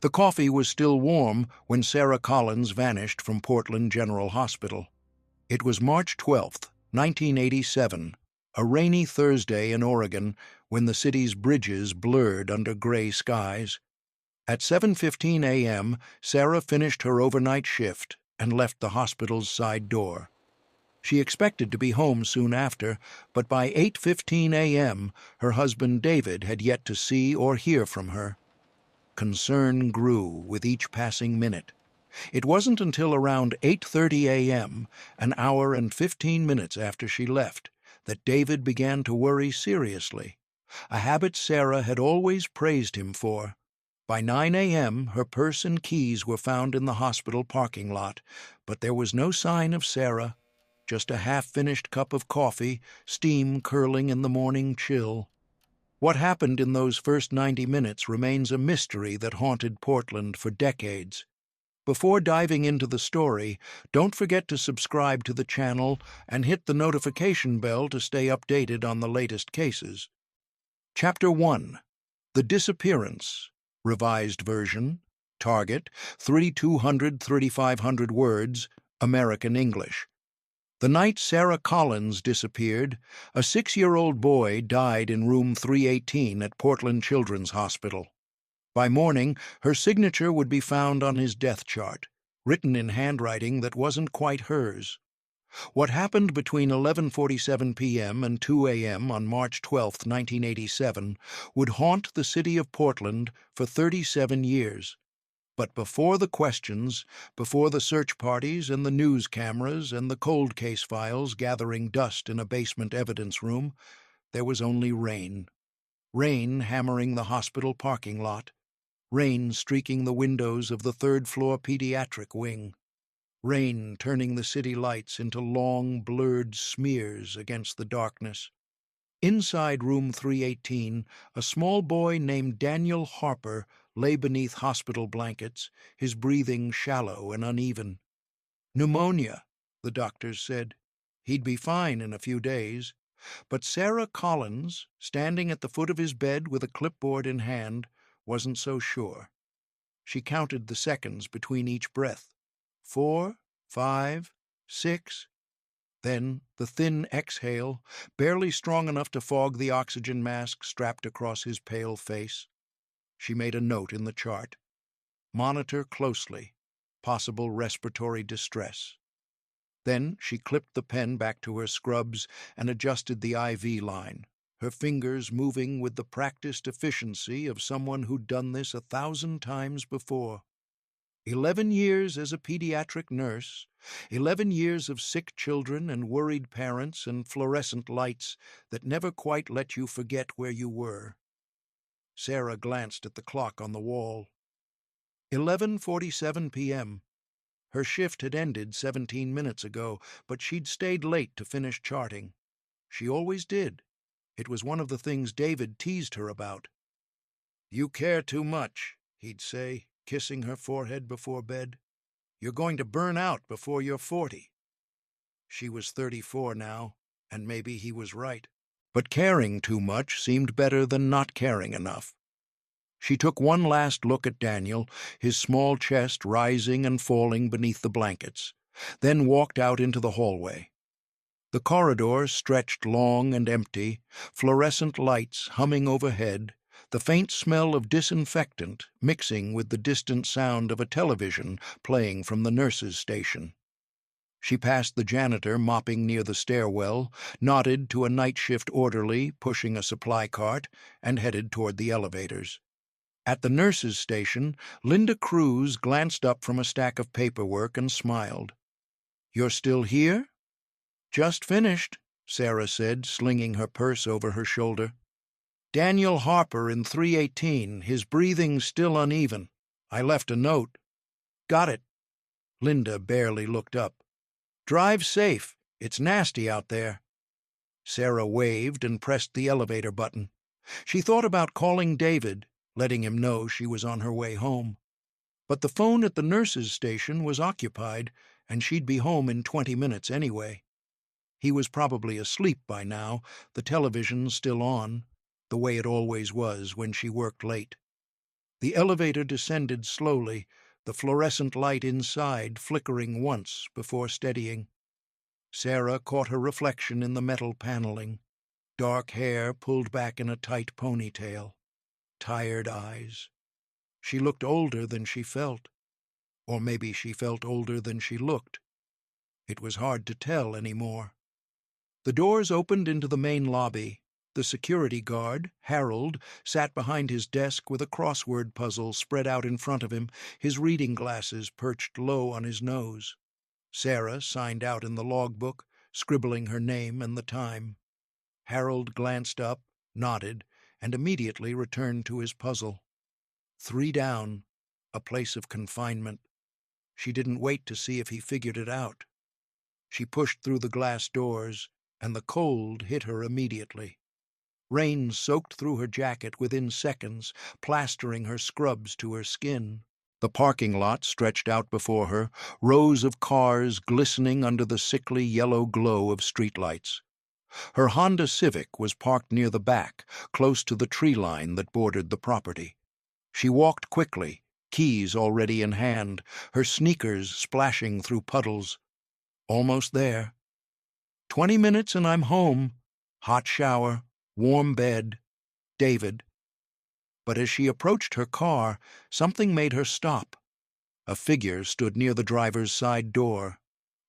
The coffee was still warm when Sarah Collins vanished from Portland General Hospital. It was March 12th, 1987, a rainy Thursday in Oregon when the city's bridges blurred under gray skies. At 7:15 a.m., Sarah finished her overnight shift and left the hospital's side door. She expected to be home soon after, but by 8:15 a.m., her husband David had yet to see or hear from her. Concern grew with each passing minute. It wasn't until around 8:30 a.m., an hour and 15 minutes after she left, that David began to worry seriously, a habit Sarah had always praised him for. By 9 a.m., her purse and keys were found in the hospital parking lot, but there was no sign of Sarah, just a half-finished cup of coffee, steam curling in the morning chill. What happened in those first 90 minutes remains a mystery that haunted Portland for decades. Before diving into the story, don't forget to subscribe to the channel and hit the notification bell to stay updated on the latest cases. Chapter 1. The Disappearance. Revised version. Target, 3,200-3,500 words, American English. The night Sarah Collins disappeared, a 6-year-old boy died in room 318 at Portland Children's Hospital. By morning, her signature would be found on his death chart, written in handwriting that wasn't quite hers. What happened between 11:47 p.m. and 2 a.m. on March 12, 1987, would haunt the city of Portland for 37 years. But before the questions, before the search parties and the news cameras and the cold case files gathering dust in a basement evidence room, there was only rain. Rain hammering the hospital parking lot. Rain streaking the windows of the third-floor pediatric wing. Rain turning the city lights into long, blurred smears against the darkness. Inside room 318, a small boy named Daniel Harper lay beneath hospital blankets, his breathing shallow and uneven. Pneumonia, the doctors said. He'd be fine in a few days. But Sarah Collins, standing at the foot of his bed with a clipboard in hand, wasn't so sure. She counted the seconds between each breath. 4, 5, 6. Then the thin exhale, barely strong enough to fog the oxygen mask strapped across his pale face. She made a note in the chart. Monitor closely. Possible respiratory distress. Then she clipped the pen back to her scrubs and adjusted the IV line, her fingers moving with the practiced efficiency of someone who'd done this 1,000 times before. 11 years as a pediatric nurse, 11 years of sick children and worried parents and fluorescent lights that never quite let you forget where you were. Sarah glanced at the clock on the wall. 11:47 p.m. Her shift had ended 17 minutes ago, but she'd stayed late to finish charting. She always did. It was one of the things David teased her about. "You care too much," he'd say, kissing her forehead before bed. "You're going to burn out before you're 40. She was 34 now, and maybe he was right. But caring too much seemed better than not caring enough. She took one last look at Daniel, his small chest rising and falling beneath the blankets, then walked out into the hallway. The corridor stretched long and empty, fluorescent lights humming overhead, the faint smell of disinfectant mixing with the distant sound of a television playing from the nurse's station. She passed the janitor mopping near the stairwell, nodded to a night shift orderly pushing a supply cart, and headed toward the elevators. At the nurse's station, Linda Cruz glanced up from a stack of paperwork and smiled. "You're still here?" "Just finished," Sarah said, slinging her purse over her shoulder. "Daniel Harper in 318, his breathing still uneven. I left a note." "Got it." Linda barely looked up. "Drive safe. It's nasty out there." Sarah waved and pressed the elevator button. She thought about calling David, letting him know she was on her way home. But the phone at the nurse's station was occupied, and she'd be home in 20 minutes anyway. He was probably asleep by now, the television still on, the way it always was when she worked late. The elevator descended slowly, the fluorescent light inside flickering once before steadying. Sarah caught her reflection in the metal paneling, dark hair pulled back in a tight ponytail, tired eyes. She looked older than she felt, or maybe she felt older than she looked. It was hard to tell anymore. The doors opened into the main lobby. The security guard, Harold, sat behind his desk with a crossword puzzle spread out in front of him, his reading glasses perched low on his nose. Sarah signed out in the logbook, scribbling her name and the time. Harold glanced up, nodded, and immediately returned to his puzzle. 3 down, a place of confinement. She didn't wait to see if he figured it out. She pushed through the glass doors, and the cold hit her immediately. Rain soaked through her jacket within seconds, plastering her scrubs to her skin. The parking lot stretched out before her, rows of cars glistening under the sickly yellow glow of streetlights. Her Honda Civic was parked near the back, close to the tree line that bordered the property. She walked quickly, keys already in hand, her sneakers splashing through puddles. Almost there. 20 minutes and I'm home. Hot shower, warm bed, David. But as she approached her car, something made her stop. A figure stood near the driver's side door,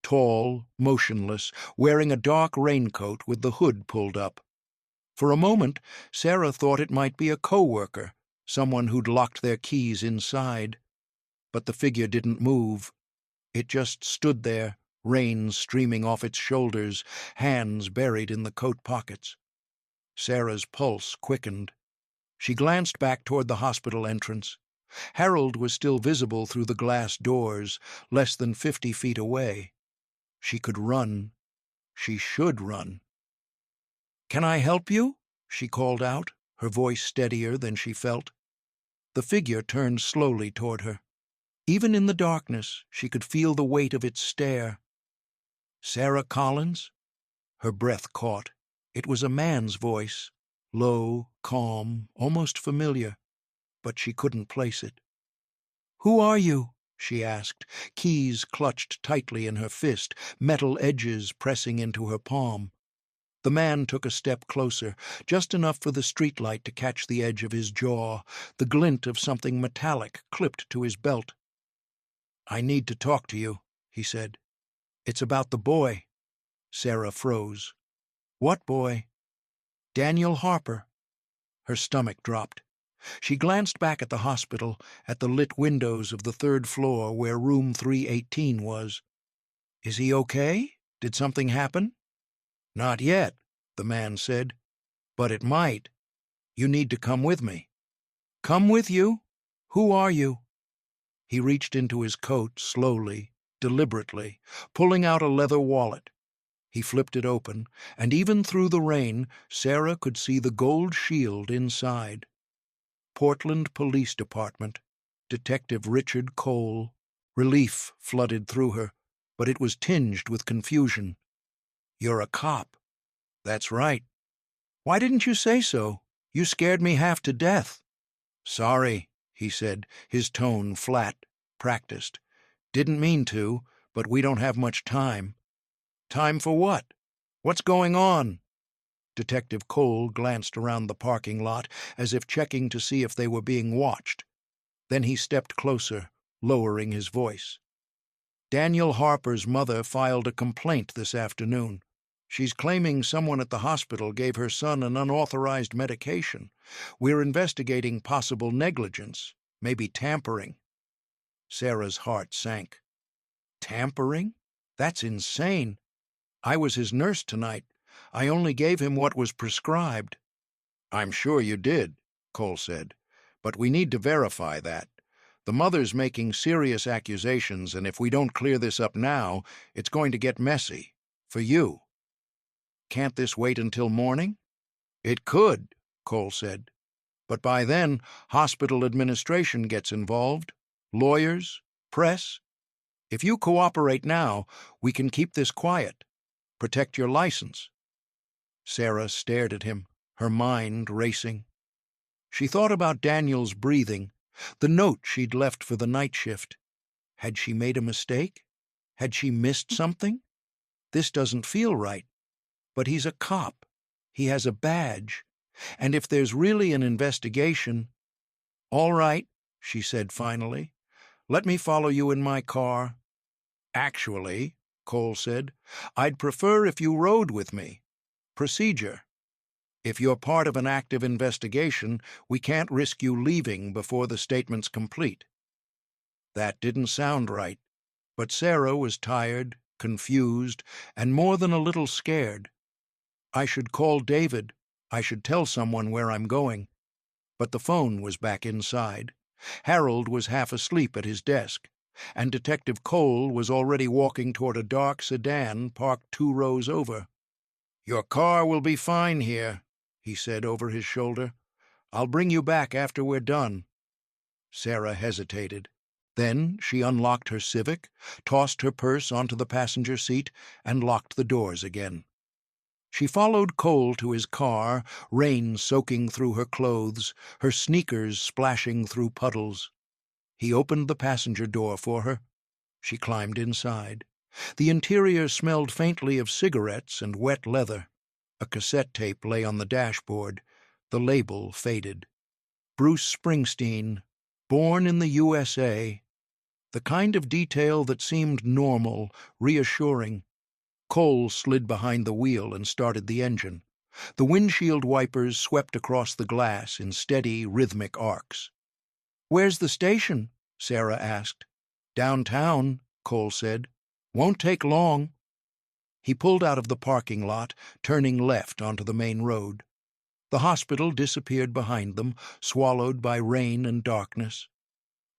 tall, motionless, wearing a dark raincoat with the hood pulled up. For a moment, Sarah thought it might be a co-worker, someone who'd locked their keys inside. But the figure didn't move. It just stood there, rain streaming off its shoulders, hands buried in the coat pockets. Sarah's pulse quickened. She glanced back toward the hospital entrance. Harold was still visible through the glass doors, less than 50 feet away. She could run. She should run. "Can I help you?" she called out, her voice steadier than she felt. The figure turned slowly toward her. Even in the darkness, she could feel the weight of its stare. "Sarah Collins?" Her breath caught. It was a man's voice, low, calm, almost familiar, but she couldn't place it. "Who are you?" she asked, keys clutched tightly in her fist, metal edges pressing into her palm. The man took a step closer, just enough for the streetlight to catch the edge of his jaw, the glint of something metallic clipped to his belt. "I need to talk to you," he said. "It's about the boy." Sarah froze. "What boy?" "Daniel Harper." Her stomach dropped. She glanced back at the hospital, at the lit windows of the 3rd floor where room 318 was. "Is he okay? Did something happen?" "Not yet," the man said. "But it might. You need to come with me." "Come with you? Who are you?" He reached into his coat slowly, deliberately, pulling out a leather wallet. He flipped it open, and even through the rain, Sarah could see the gold shield inside. Portland Police Department, Detective Richard Cole. Relief flooded through her, but it was tinged with confusion. "You're a cop." "That's right." "Why didn't you say so? You scared me half to death." "Sorry," he said, his tone flat, practiced. "Didn't mean to, but we don't have much time." "Time for what? What's going on?" Detective Cole glanced around the parking lot as if checking to see if they were being watched. Then he stepped closer, lowering his voice. "Daniel Harper's mother filed a complaint this afternoon. She's claiming someone at the hospital gave her son an unauthorized medication. We're investigating possible negligence, maybe tampering." Sarah's heart sank. "Tampering? That's insane. I was his nurse tonight. I only gave him what was prescribed." "I'm sure you did," Cole said. "But we need to verify that. The mother's making serious accusations, and if we don't clear this up now, it's going to get messy. For you." "Can't this wait until morning?" "It could," Cole said. "But by then, hospital administration gets involved. Lawyers, press. If you cooperate now, we can keep this quiet. Protect your license." Sarah stared at him, her mind racing. She thought about Daniel's breathing, The note she'd left for the night shift. Had she made a mistake? Had she missed something? This doesn't feel right. But he's a cop. He has a badge. And if there's really an investigation— "All right," she said finally. "Let me follow you in my car." "Actually," Cole said, "I'd prefer if you rode with me. Procedure. If you're part of an active investigation, we can't risk you leaving before the statement's complete." That didn't sound right, but Sarah was tired, confused, and more than a little scared. I should call David. I should tell someone where I'm going. But the phone was back inside. Harold was half asleep at his desk, and Detective Cole was already walking toward a dark sedan parked 2 rows over. "Your car will be fine here," he said over his shoulder. "I'll bring you back after we're done." Sarah hesitated. Then she unlocked her Civic, tossed her purse onto the passenger seat, and locked the doors again. She followed Cole to his car, rain soaking through her clothes, her sneakers splashing through puddles. He opened the passenger door for her. She climbed inside. The interior smelled faintly of cigarettes and wet leather. A cassette tape lay on the dashboard. The label faded. Bruce Springsteen, born in the USA. The kind of detail that seemed normal, reassuring. Cole slid behind the wheel and started the engine. The windshield wipers swept across the glass in steady, rhythmic arcs. "Where's the station?" Sarah asked. "Downtown," Cole said. "Won't take long." He pulled out of the parking lot, turning left onto the main road. The hospital disappeared behind them, swallowed by rain and darkness.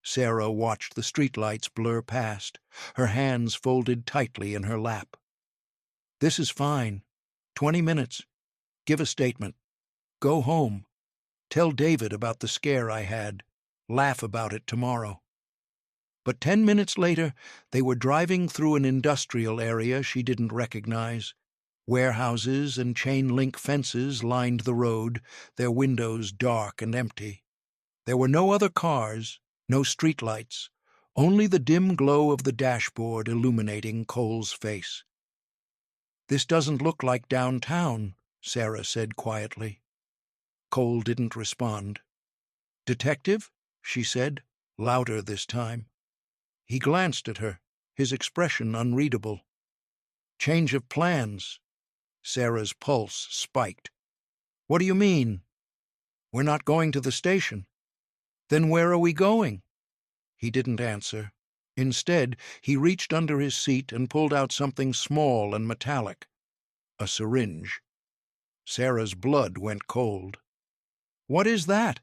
Sarah watched the streetlights blur past, her hands folded tightly in her lap. "This is fine. 20 minutes. Give a statement. Go home. Tell David about the scare I had. Laugh about it tomorrow." But 10 minutes later, they were driving through an industrial area she didn't recognize. Warehouses and chain-link fences lined the road, their windows dark and empty. There were no other cars, no streetlights, only the dim glow of the dashboard illuminating Cole's face. "This doesn't look like downtown," Sarah said quietly. Cole didn't respond. "Detective?" she said, louder this time. He glanced at her, his expression unreadable. "Change of plans." Sarah's pulse spiked. "What do you mean?" "We're not going to the station." "Then where are we going?" He didn't answer. Instead, he reached under his seat and pulled out something small and metallic. A syringe. Sarah's blood went cold. "What is that?"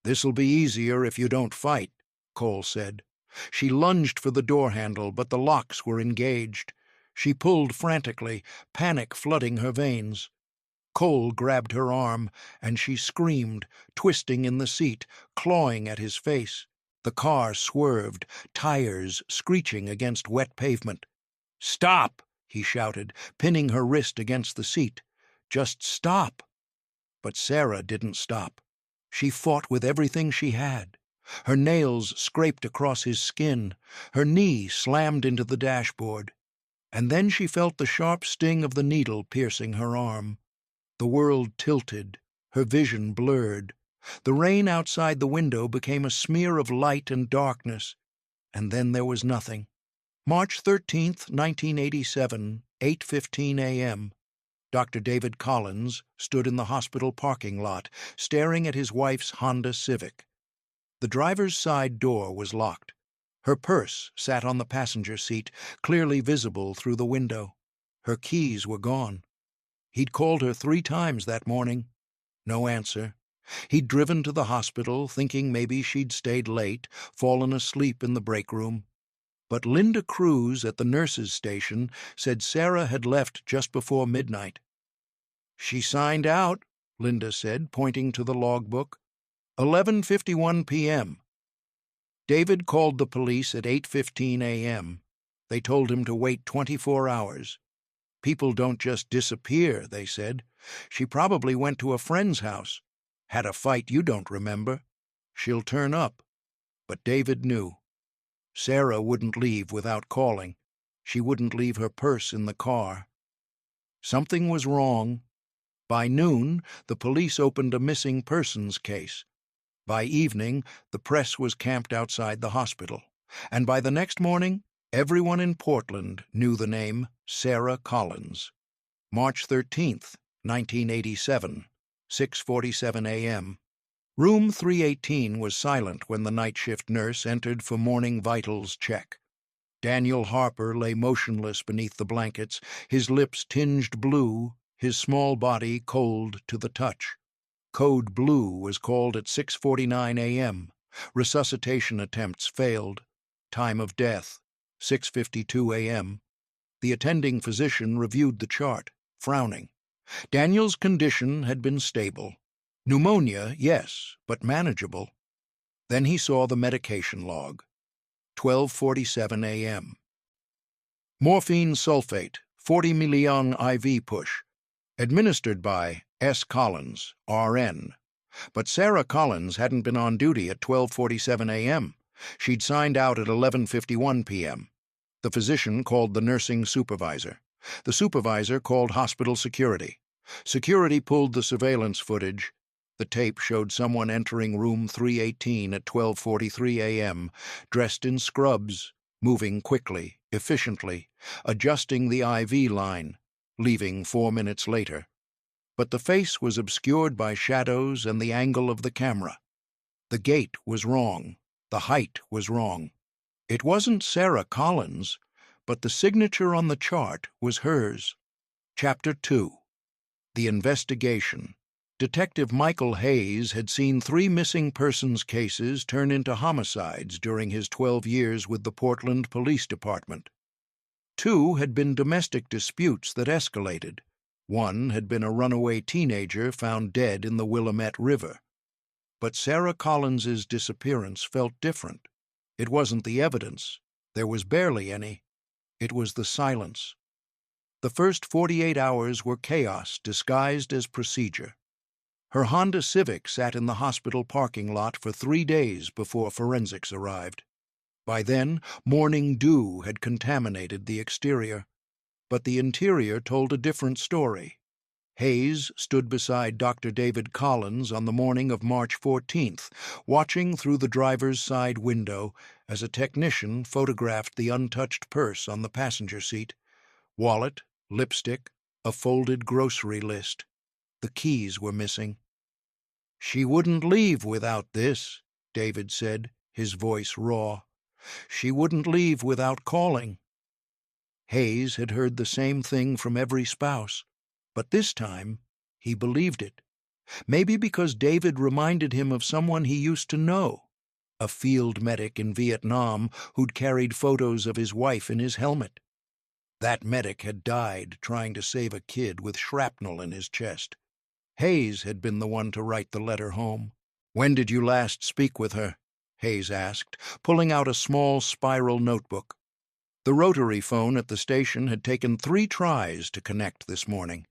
"This'll be easier if you don't fight," Cole said. She lunged for the door handle, but the locks were engaged. She pulled frantically, panic flooding her veins. Cole grabbed her arm, and she screamed, twisting in the seat, clawing at his face. The car swerved, tires screeching against wet pavement. "Stop!" he shouted, pinning her wrist against the seat. "Just stop!" But Sarah didn't stop. She fought with everything she had. Her nails scraped across his skin. Her knee slammed into the dashboard. And then she felt the sharp sting of the needle piercing her arm. The world tilted, her vision blurred. The rain outside the window became a smear of light and darkness. And then there was nothing. March 13th, 1987, 8:15 a.m. Dr. David Collins stood in the hospital parking lot, staring at his wife's Honda Civic. The driver's side door was locked. Her purse sat on the passenger seat, clearly visible through the window. Her keys were gone. He'd called her 3 times that morning. No answer. He'd driven to the hospital, thinking maybe she'd stayed late, fallen asleep in the break room. But Linda Cruz at the nurses' station said Sarah had left just before midnight. "She signed out," Linda said, pointing to the logbook. 11:51 p.m. David called the police at 8:15 a.m. They told him to wait 24 hours. "People don't just disappear," they said. "She probably went to a friend's house. Had a fight you don't remember." She'll turn up. But David knew. Sarah wouldn't leave without calling. She wouldn't leave her purse in the car. Something was wrong. By noon, the police opened a missing persons case. By evening, the press was camped outside the hospital. And by the next morning, everyone in Portland knew the name Sarah Collins. March 13th, 1987, 6:47 a.m. Room 318 was silent when the night shift nurse entered for morning vitals check. Daniel Harper lay motionless beneath the blankets, his lips tinged blue, his small body cold to the touch. Code Blue was called at 6:49 a.m. Resuscitation attempts failed. Time of death, 6:52 a.m. The attending physician reviewed the chart, frowning. Daniel's condition had been stable. Pneumonia, yes, but manageable. Then he saw the medication log. 12:47 a.m. Morphine sulfate, 40 million IV push. Administered by S. Collins, RN. But Sarah Collins hadn't been on duty at 12:47 a.m. She'd signed out at 11:51 p.m. The physician called the nursing supervisor. The supervisor called hospital security. Security pulled the surveillance footage. The tape showed someone entering room 318 at 12:43 a.m., dressed in scrubs, moving quickly, efficiently, adjusting the IV line, leaving 4 minutes later. But the face was obscured by shadows and the angle of the camera. The gait was wrong. The height was wrong. It wasn't Sarah Collins, but the signature on the chart was hers. Chapter 2. The Investigation. Detective Michael Hayes had seen 3 missing persons cases turn into homicides during his 12 years with the Portland Police Department. 2 had been domestic disputes that escalated. 1 had been a runaway teenager found dead in the Willamette River. But Sarah Collins's disappearance felt different. It wasn't the evidence. There was barely any. It was the silence. The first 48 hours were chaos disguised as procedure. Her Honda Civic sat in the hospital parking lot for 3 days before forensics arrived. By then, morning dew had contaminated the exterior. But the interior told a different story. Hayes stood beside Dr. David Collins on the morning of March 14th, watching through the driver's side window as a technician photographed the untouched purse on the passenger seat. Wallet, lipstick, a folded grocery list. The keys were missing. "She wouldn't leave without this," David said, his voice raw. "She wouldn't leave without calling." Hayes had heard the same thing from every spouse, but this time he believed it. Maybe because David reminded him of someone he used to know, a field medic in Vietnam who'd carried photos of his wife in his helmet. That medic had died trying to save a kid with shrapnel in his chest. Hayes had been the one to write the letter home. "When did you last speak with her?" Hayes asked, pulling out a small spiral notebook. The rotary phone at the station had taken 3 tries to connect this morning.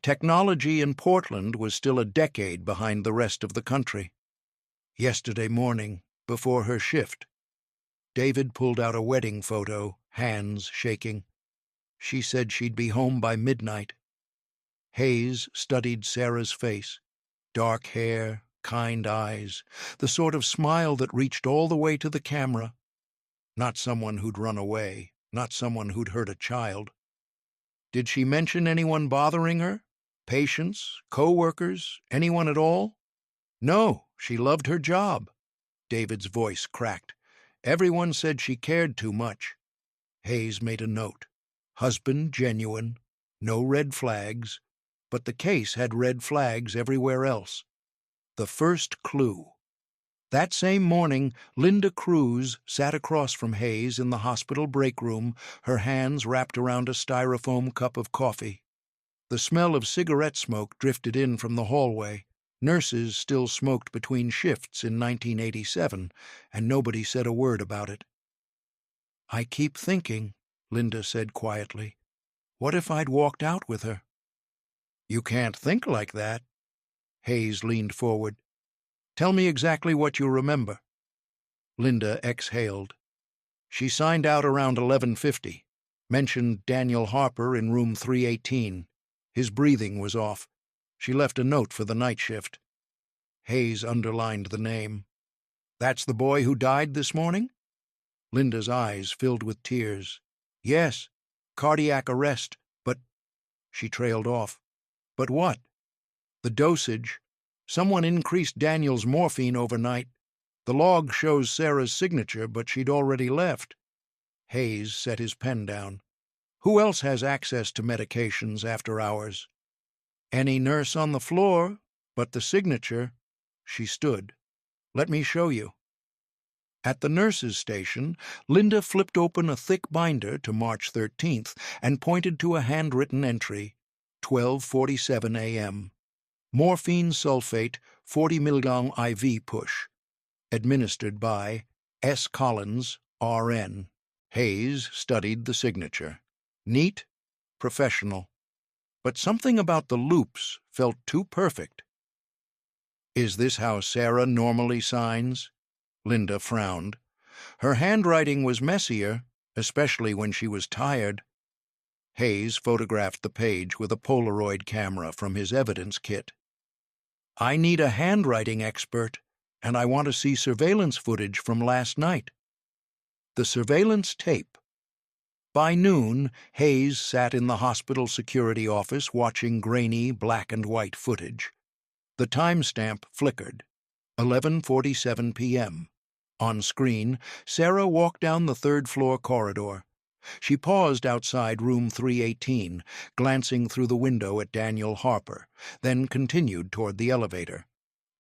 Technology in Portland was still a decade behind the rest of the country. Yesterday morning, before her shift. David pulled out a wedding photo, hands shaking. She said she'd be home by midnight. Hayes studied Sarah's face. Dark hair, kind eyes, the sort of smile that reached all the way to the camera. Not someone who'd run away, not someone who'd hurt a child. Did she mention anyone bothering her? Patients, co-workers, anyone at all? No, she loved her job. David's voice cracked. Everyone said she cared too much. Hayes made a note. Husband genuine, no red flags, but the case had red flags everywhere else. The first clue. That same morning, Linda Cruz sat across from Hayes in the hospital break room, her hands wrapped around a styrofoam cup of coffee. The smell of cigarette smoke drifted in from the hallway. Nurses still smoked between shifts in 1987, and nobody said a word about it. "I keep thinking," Linda said quietly, "what if I'd walked out with her?" "You can't think like that." Hayes leaned forward. Tell me exactly what you remember." Linda exhaled. She signed out around 11:50, mentioned Daniel Harper in room 318. His breathing was off. She left a note for the night shift. Hayes underlined the name. "That's the boy who died this morning?" Linda's eyes filled with tears. "Yes, cardiac arrest, but—" She trailed off. "But what?" "The dosage. Someone increased Daniel's morphine overnight. The log shows Sarah's signature, but she'd already left." Hayes set his pen down. "Who else has access to medications after hours?" "Any nurse on the floor, but the signature—" She stood. "Let me show you." At the nurse's station, Linda flipped open a thick binder to March 13th and pointed to a handwritten entry, 12:47 a.m. Morphine sulfate, 40 mg IV push. Administered by S. Collins, RN. Hayes studied the signature. Neat, professional. But something about the loops felt too perfect. "Is this how Sarah normally signs?" Linda frowned. Her handwriting was messier, especially when she was tired. Hayes photographed the page with a Polaroid camera from his evidence kit. "I need a handwriting expert, and I want to see surveillance footage from last night." The surveillance tape. By noon, Hayes sat in the hospital security office watching grainy black and white footage. The timestamp flickered. 11:47 p.m. On screen, Sarah walked down the third-floor corridor. She paused outside room 318, glancing through the window at Daniel Harper, then continued toward the elevator.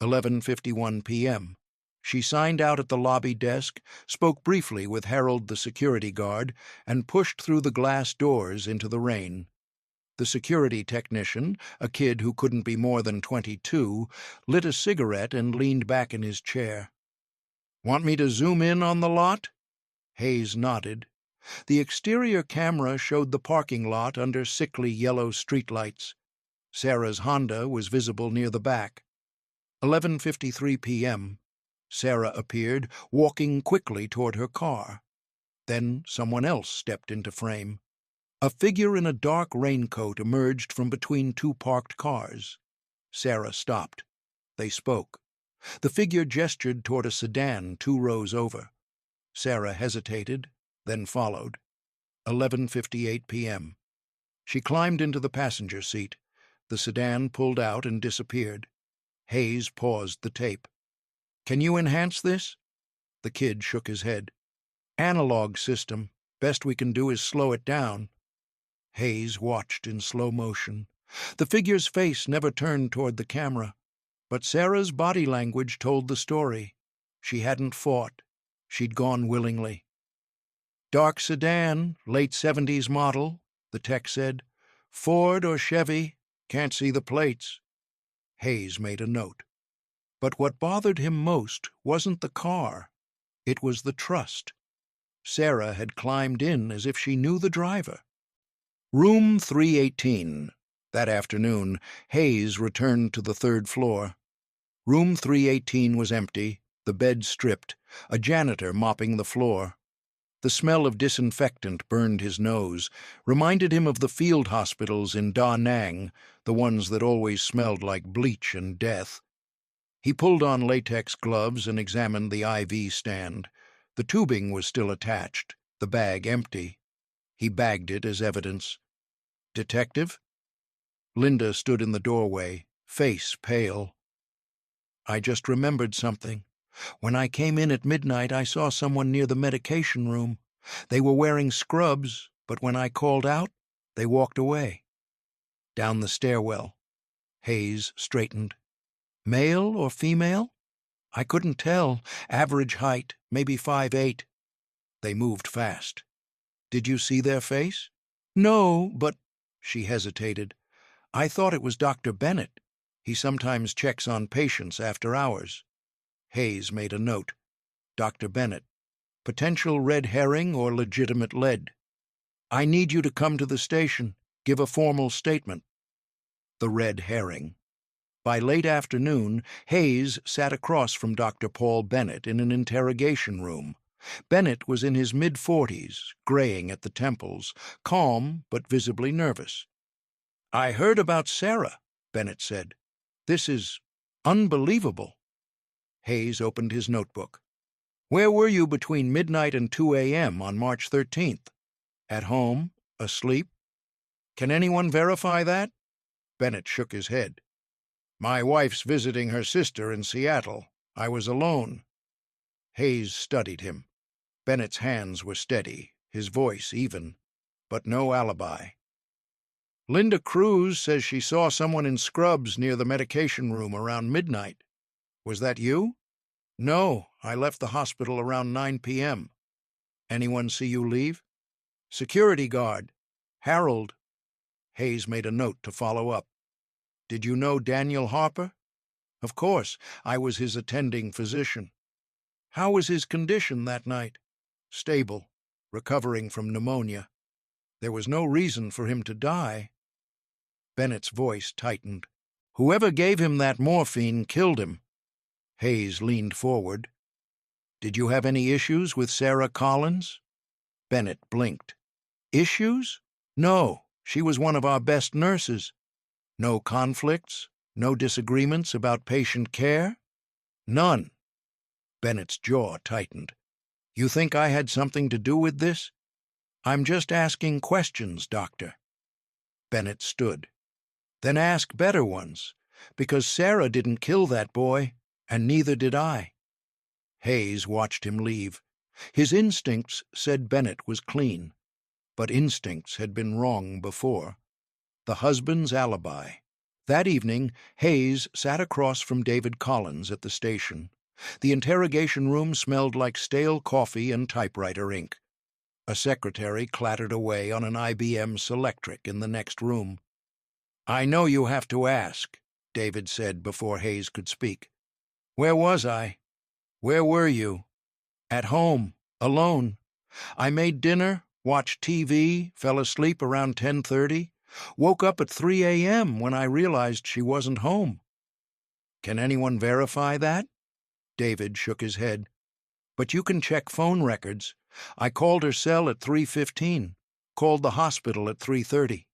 11:51 p.m. She signed out at the lobby desk, spoke briefly with Harold the security guard, and pushed through the glass doors into the rain. The security technician, a kid who couldn't be more than 22, lit a cigarette and leaned back in his chair. "Want me to zoom in on the lot?" Hayes nodded. The exterior camera showed the parking lot under sickly yellow streetlights. Sarah's Honda was visible near the back. 11:53 p.m. Sarah appeared, walking quickly toward her car. Then someone else stepped into frame. A figure in a dark raincoat emerged from between two parked cars. Sarah stopped. They spoke. The figure gestured toward a sedan 2 rows over. Sarah hesitated, then followed. 11:58 p.m. She climbed into the passenger seat. The sedan pulled out and disappeared. Hayes paused the tape. "Can you enhance this?" The kid shook his head. "Analog system. Best we can do is slow it down." Hayes watched in slow motion. The figure's face never turned toward the camera. But Sarah's body language told the story. She hadn't fought. She'd gone willingly. "Dark sedan, late 70s model," the tech said. "Ford or Chevy, can't see the plates." Hayes made a note. But what bothered him most wasn't the car. It was the trust. Sarah had climbed in as if she knew the driver. Room 318. That afternoon, Hayes returned to the third floor. Room 318 was empty, the bed stripped, a janitor mopping the floor. The smell of disinfectant burned his nose, reminded him of the field hospitals in Da Nang, the ones that always smelled like bleach and death. He pulled on latex gloves and examined the IV stand. The tubing was still attached, the bag empty. He bagged it as evidence. "Detective?" Linda stood in the doorway, face pale. "I just remembered something. When I came in at midnight, I saw someone near the medication room. They were wearing scrubs, but when I called out, they walked away." Down the stairwell. Hayes straightened. "Male or female?" "I couldn't tell. Average height, maybe 5'8". They moved fast. "Did you see their face?" "No, but—" She hesitated. "I thought it was Dr. Bennett. He sometimes checks on patients after hours." Hayes made a note. "Dr. Bennett. Potential red herring or legitimate lead. I need you to come to the station. Give a formal statement." The red herring. By late afternoon, Hayes sat across from Dr. Paul Bennett in an interrogation room. Bennett was in his mid-40s, graying at the temples, calm but visibly nervous. "I heard about Sarah," Bennett said. "This is unbelievable." Hayes opened his notebook. "Where were you between midnight and 2 a.m. on March 13th? At home? Asleep? Can anyone verify that?" Bennett shook his head. "My wife's visiting her sister in Seattle. I was alone." Hayes studied him. Bennett's hands were steady, his voice even, but no alibi. "Linda Cruz says she saw someone in scrubs near the medication room around midnight. Was that you?" "No, I left the hospital around 9 p.m. Anyone see you leave?" "Security guard. Harold." Hayes made a note to follow up. "Did you know Daniel Harper?" "Of course. I was his attending physician." "How was his condition that night?" "Stable. Recovering from pneumonia. There was no reason for him to die." Bennett's voice tightened. "Whoever gave him that morphine killed him." Hayes leaned forward. "Did you have any issues with Sarah Collins?" Bennett blinked. "Issues? No, she was one of our best nurses." "No conflicts? No disagreements about patient care?" "None." Bennett's jaw tightened. "You think I had something to do with this?" "I'm just asking questions, Doctor." Bennett stood. "Then ask better ones, because Sarah didn't kill that boy, and neither did I." Hayes watched him leave. His instincts said Bennett was clean, but instincts had been wrong before. The husband's alibi. That evening, Hayes sat across from David Collins at the station. The interrogation room smelled like stale coffee and typewriter ink. A secretary clattered away on an IBM Selectric in the next room. "I know you have to ask," David said before Hayes could speak. "Where was I? Where were you?" "At home, alone. I made dinner, watched TV, fell asleep around 10:30, woke up at 3 a.m. when I realized she wasn't home." "Can anyone verify that?" David shook his head. "But you can check phone records. I called her cell at 3:15, called the hospital at 3:30.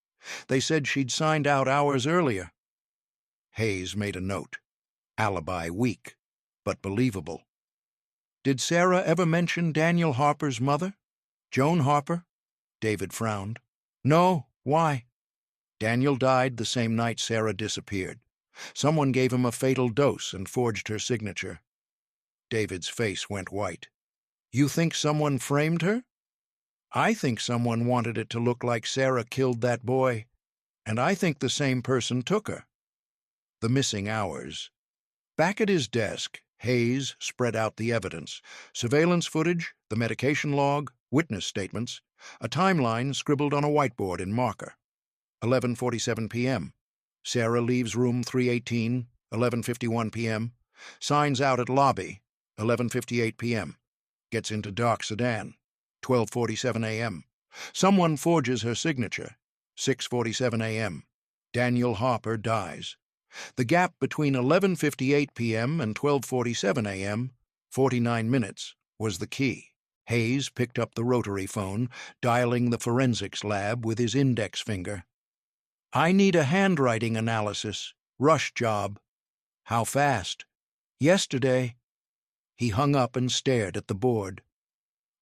They said she'd signed out hours earlier." Hayes made a note. Alibi weak, but believable. "Did Sarah ever mention Daniel Harper's mother? Joan Harper?" David frowned. "No. Why?" "Daniel died the same night Sarah disappeared. Someone gave him a fatal dose and forged her signature." David's face went white. "You think someone framed her?" "I think someone wanted it to look like Sarah killed that boy, and I think the same person took her." The missing hours. Back at his desk, Hayes spread out the evidence: surveillance footage, the medication log, witness statements, a timeline scribbled on a whiteboard in marker. 11:47 p.m. Sarah leaves room 318, 11:51 p.m. Signs out at lobby, 11:58 p.m. Gets into dark sedan, 12:47 a.m. Someone forges her signature, 6:47 a.m. Daniel Harper dies. The gap between 11:58 p.m. and 12:47 a.m., 49 minutes, was the key. Hayes picked up the rotary phone, dialing the forensics lab with his index finger. "I need a handwriting analysis. Rush job." "How fast?" "Yesterday." He hung up and stared at the board.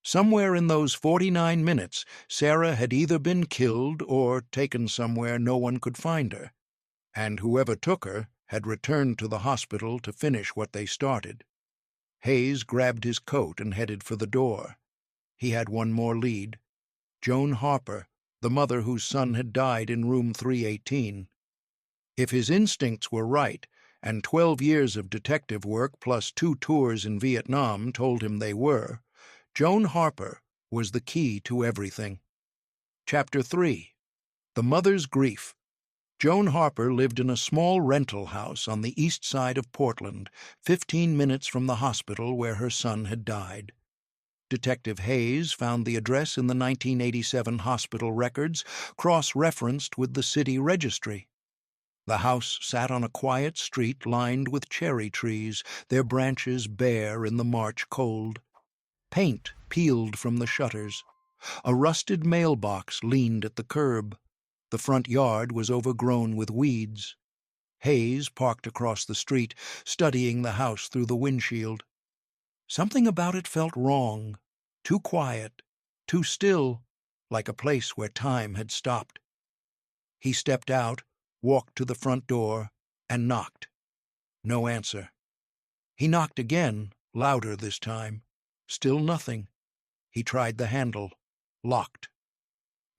Somewhere in those 49 minutes, Sarah had either been killed or taken somewhere no one could find her, and whoever took her had returned to the hospital to finish what they started. Hayes grabbed his coat and headed for the door. He had one more lead. Joan Harper, the mother whose son had died in room 318. If his instincts were right, and 12 years of detective work plus 2 tours in Vietnam told him they were, Joan Harper was the key to everything. Chapter 3. The Mother's Grief. Joan Harper lived in a small rental house on the east side of Portland, 15 minutes from the hospital where her son had died. Detective Hayes found the address in the 1987 hospital records, cross-referenced with the city registry. The house sat on a quiet street lined with cherry trees, their branches bare in the March cold. Paint peeled from the shutters. A rusted mailbox leaned at the curb. The front yard was overgrown with weeds. Hayes parked across the street, studying the house through the windshield. Something about it felt wrong, too quiet, too still, like a place where time had stopped. He stepped out, walked to the front door, and knocked. No answer. He knocked again, louder this time. Still nothing. He tried the handle. Locked.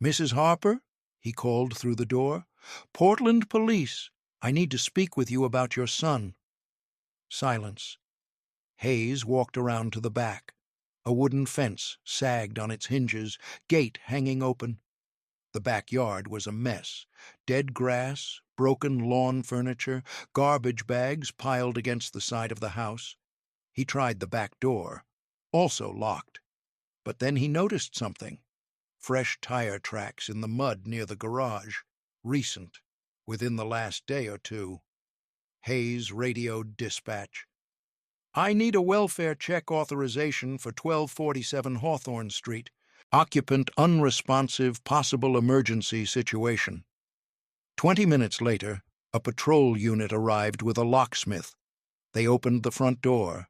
"Mrs. Harper?" he called through the door. "Portland Police. I need to speak with you about your son." Silence. Hayes walked around to the back. A wooden fence sagged on its hinges, gate hanging open. The backyard was a mess. Dead grass, broken lawn furniture, garbage bags piled against the side of the house. He tried the back door, also locked. But then he noticed something. Fresh tire tracks in the mud near the garage. Recent, within the last day or two. Hayes radioed dispatch. "I need a welfare check authorization for 1247 Hawthorne Street. Occupant unresponsive, possible emergency situation." 20 minutes later, a patrol unit arrived with a locksmith. They opened the front door.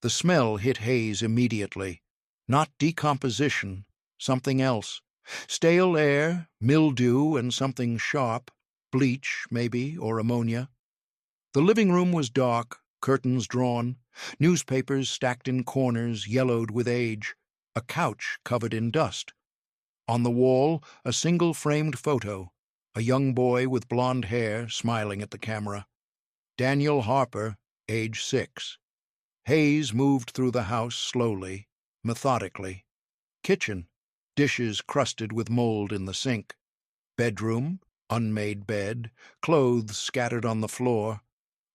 The smell hit Hayes immediately. Not decomposition, something else. Stale air, mildew, and something sharp. Bleach, maybe, or ammonia. The living room was dark, curtains drawn, newspapers stacked in corners, yellowed with age, a couch covered in dust. On the wall, a single framed photo, a young boy with blonde hair smiling at the camera. Daniel Harper, age 6. Hayes moved through the house slowly, methodically. Kitchen, dishes crusted with mold in the sink. Bedroom, unmade bed, clothes scattered on the floor.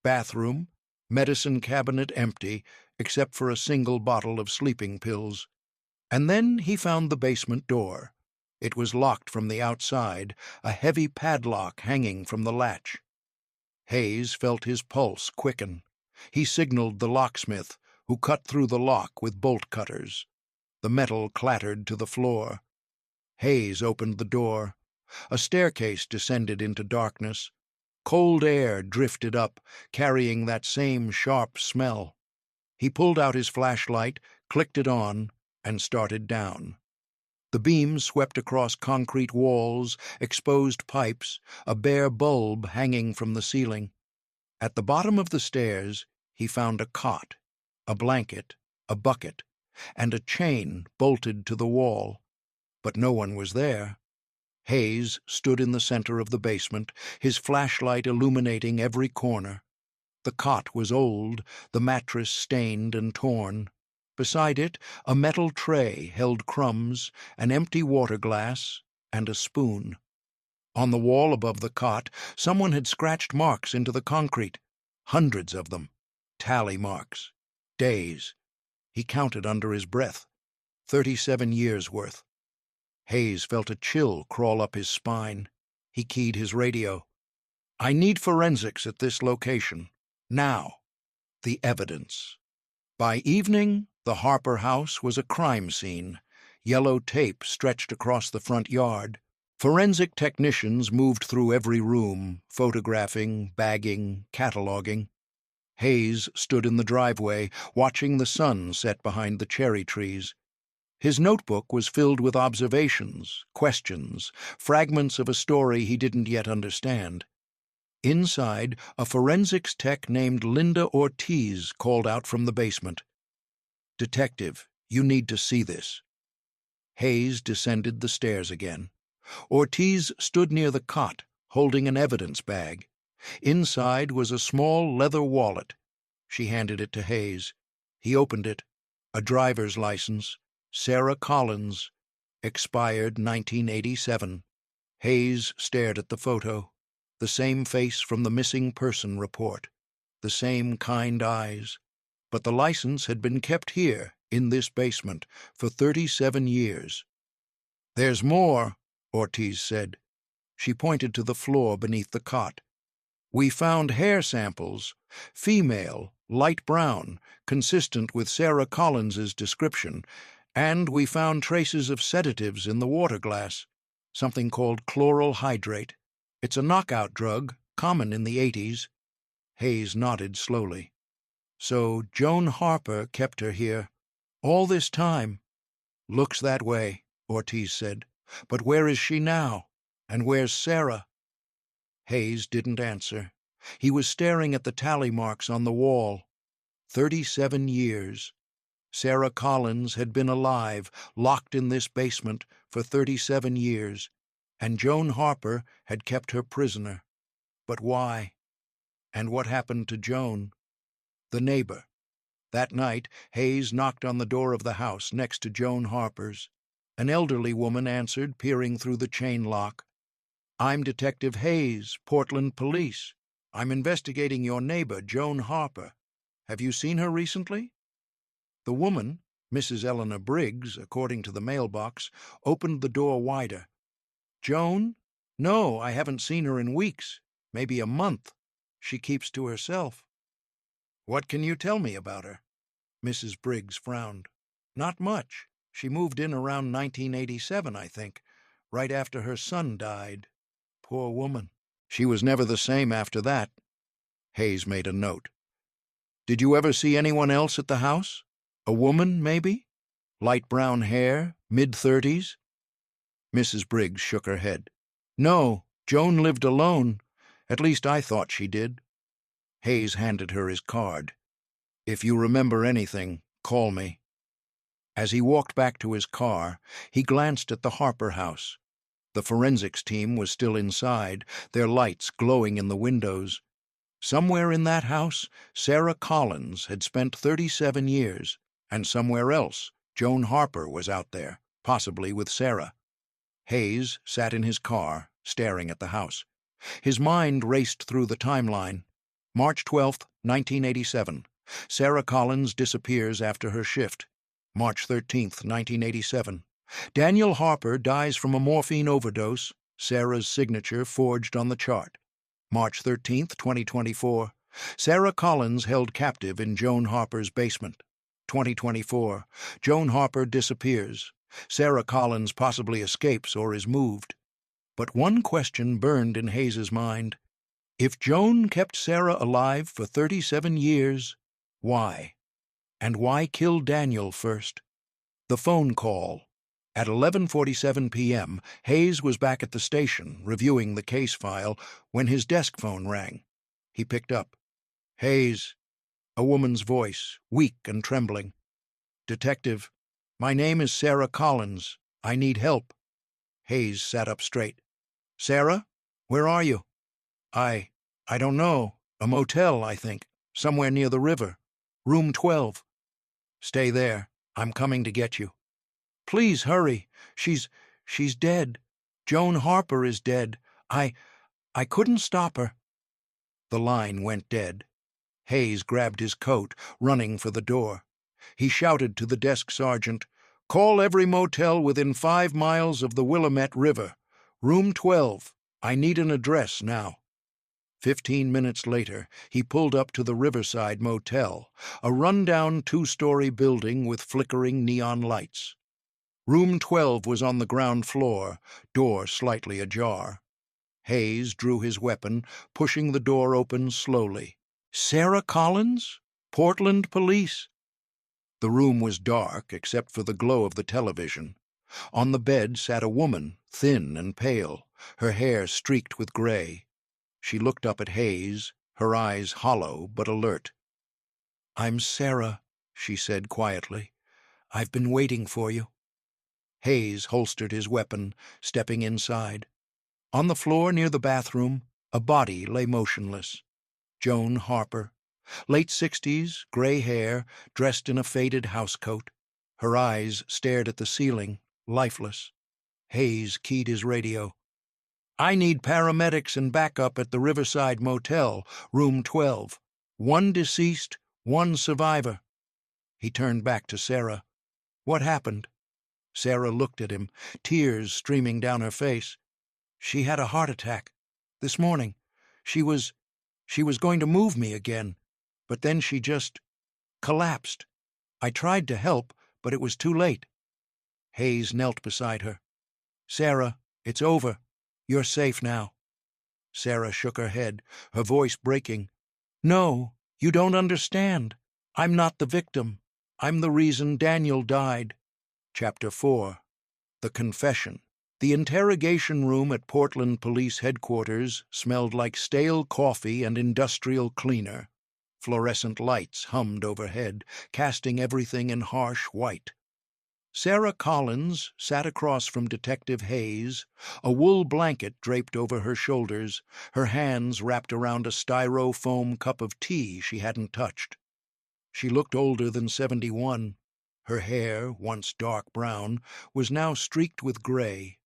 Bathroom, medicine cabinet empty, except for a single bottle of sleeping pills. And then he found the basement door. It was locked from the outside, a heavy padlock hanging from the latch. Hayes felt his pulse quicken. He signaled the locksmith, who cut through the lock with bolt cutters. The metal clattered to the floor. Hayes opened the door. A staircase descended into darkness. Cold air drifted up, carrying that same sharp smell. He pulled out his flashlight, clicked it on, and started down. The beam swept across concrete walls, exposed pipes, a bare bulb hanging from the ceiling. At the bottom of the stairs, he found a cot, a blanket, a bucket, and a chain bolted to the wall. But no one was there. Hayes stood in the center of the basement, his flashlight illuminating every corner. The cot was old, the mattress stained and torn. Beside it, a metal tray held crumbs, an empty water glass, and a spoon. On the wall above the cot, someone had scratched marks into the concrete. Hundreds of them. Tally marks. Days. He counted under his breath. 37 years' worth. Hayes felt a chill crawl up his spine. He keyed his radio. "I need forensics at this location. Now." The evidence. By evening, the Harper house was a crime scene. Yellow tape stretched across the front yard. Forensic technicians moved through every room, photographing, bagging, cataloging. Hayes stood in the driveway, watching the sun set behind the cherry trees. His notebook was filled with observations, questions, fragments of a story he didn't yet understand. Inside, a forensics tech named Linda Ortiz called out from the basement. "Detective, you need to see this." Hayes descended the stairs again. Ortiz stood near the cot, holding an evidence bag. Inside was a small leather wallet. She handed it to Hayes. He opened it. A driver's license. Sarah Collins. Expired 1987. Hayes stared at the photo. The same face from the missing person report. The same kind eyes. But the license had been kept here, in this basement, for 37 years. "There's more," Ortiz said. She pointed to the floor beneath the cot. We found hair samples, female, light brown, consistent with Sarah Collins's description, and we found traces of sedatives in the water glass, something called chloral hydrate. It's a knockout drug, common in the 80s. Hayes nodded slowly. So Joan Harper kept her here all this time. Looks that way, Ortiz said. But where is she now? And where's Sarah? Hayes didn't answer. He was staring at the tally marks on the wall. 37 years. Sarah Collins had been alive, locked in this basement, for 37 years, and Joan Harper had kept her prisoner. But why? And what happened to Joan? The neighbor. That night, Hayes knocked on the door of the house next to Joan Harper's. An elderly woman answered, peering through the chain lock. "I'm Detective Hayes, Portland Police. I'm investigating your neighbor, Joan Harper. Have you seen her recently?" The woman, Mrs. Eleanor Briggs, according to the mailbox, opened the door wider. "Joan? No, I haven't seen her in weeks, maybe a month. She keeps to herself." "What can you tell me about her?" Mrs. Briggs frowned. "Not much. She moved in around 1987, I think, right after her son died. Poor woman. She was never the same after that." Hayes made a note. "Did you ever see anyone else at the house? A woman, maybe? Light brown hair, mid-30s?" Mrs. Briggs shook her head. "No, Joan lived alone. At least I thought she did." Hayes handed her his card. "If you remember anything, call me." As he walked back to his car, he glanced at the Harper house. The forensics team was still inside, their lights glowing in the windows. Somewhere in that house, Sarah Collins had spent 37 years, and somewhere else, Joan Harper was out there, possibly with Sarah. Hayes sat in his car, staring at the house. His mind raced through the timeline. March 12, 1987. Sarah Collins disappears after her shift. March 13, 1987. Daniel Harper dies from a morphine overdose, Sarah's signature forged on the chart. March 13, 2024. Sarah Collins held captive in Joan Harper's basement. 2024. Joan Harper disappears. Sarah Collins possibly escapes or is moved. But one question burned in Hayes's mind. If Joan kept Sarah alive for 37 years, why? And why kill Daniel first? The phone call. At 11:47 p.m., Hayes was back at the station, reviewing the case file, when his desk phone rang. He picked up. "Hayes." A woman's voice, weak and trembling. "Detective, my name is Sarah Collins. I need help." Hayes sat up straight. "Sarah? Where are you?" I don't know. A motel, I think. Somewhere near the river. Room 12. "Stay there. I'm coming to get you." "Please hurry. She's dead. Joan Harper is dead. I couldn't stop her." The line went dead. Hayes grabbed his coat, running for the door. He shouted to the desk sergeant, "Call every motel within 5 miles of the Willamette River. Room 12. I need an address now." 15 minutes later, he pulled up to the Riverside Motel, a rundown 2-story building with flickering neon lights. Room 12 was on the ground floor, door slightly ajar. Hayes drew his weapon, pushing the door open slowly. "Sarah Collins? Portland Police." The room was dark except for the glow of the television. On the bed sat a woman, thin and pale, her hair streaked with gray. She looked up at Hayes, her eyes hollow but alert. "I'm Sarah," she said quietly. "I've been waiting for you." Hayes holstered his weapon, stepping inside. On the floor near the bathroom, a body lay motionless. Joan Harper. Late 60s, gray hair, dressed in a faded housecoat. Her eyes stared at the ceiling, lifeless. Hayes keyed his radio. "I need paramedics and backup at the Riverside Motel, room 12. 1 deceased, 1 survivor." He turned back to Sarah. "What happened?" Sarah looked at him, tears streaming down her face. "She had a heart attack. This morning. She was She was going to move me again, but then she just collapsed. I tried to help, but it was too late. Hayes knelt beside her. "Sarah, it's over. You're safe now." Sarah shook her head, her voice breaking. "No, you don't understand. I'm not the victim. I'm the reason Daniel died." Chapter 4. The Confession. The interrogation room at Portland Police Headquarters smelled like stale coffee and industrial cleaner. Fluorescent lights hummed overhead, casting everything in harsh white. Sarah Collins sat across from Detective Hayes, a wool blanket draped over her shoulders, her hands wrapped around a styrofoam cup of tea she hadn't touched. She looked older than 71. Her hair, once dark brown, was now streaked with gray.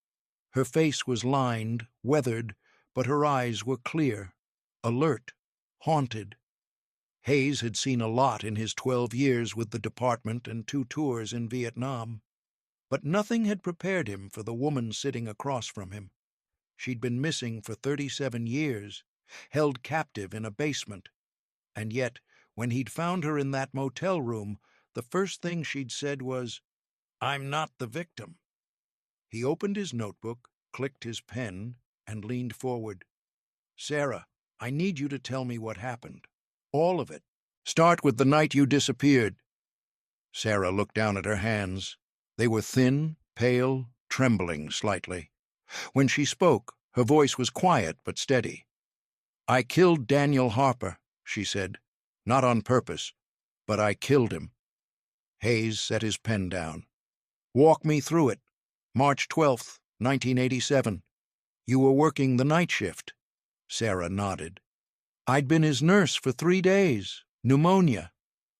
Her face was lined, weathered, but her eyes were clear, alert, haunted. Hayes had seen a lot in his 12 years with the department and 2 tours in Vietnam. But nothing had prepared him for the woman sitting across from him. She'd been missing for 37 years, held captive in a basement. And yet, when he'd found her in that motel room, the first thing she'd said was, "I'm not the victim." He opened his notebook, clicked his pen, and leaned forward. "Sarah, I need you to tell me what happened. All of it. Start with the night you disappeared." Sarah looked down at her hands. They were thin, pale, trembling slightly. When she spoke, her voice was quiet but steady. "I killed Daniel Harper," she said. "Not on purpose, but I killed him." Hayes set his pen down. "Walk me through it. March 12th, 1987. You were working the night shift." Sarah nodded. "I'd been his nurse for 3 days. Pneumonia.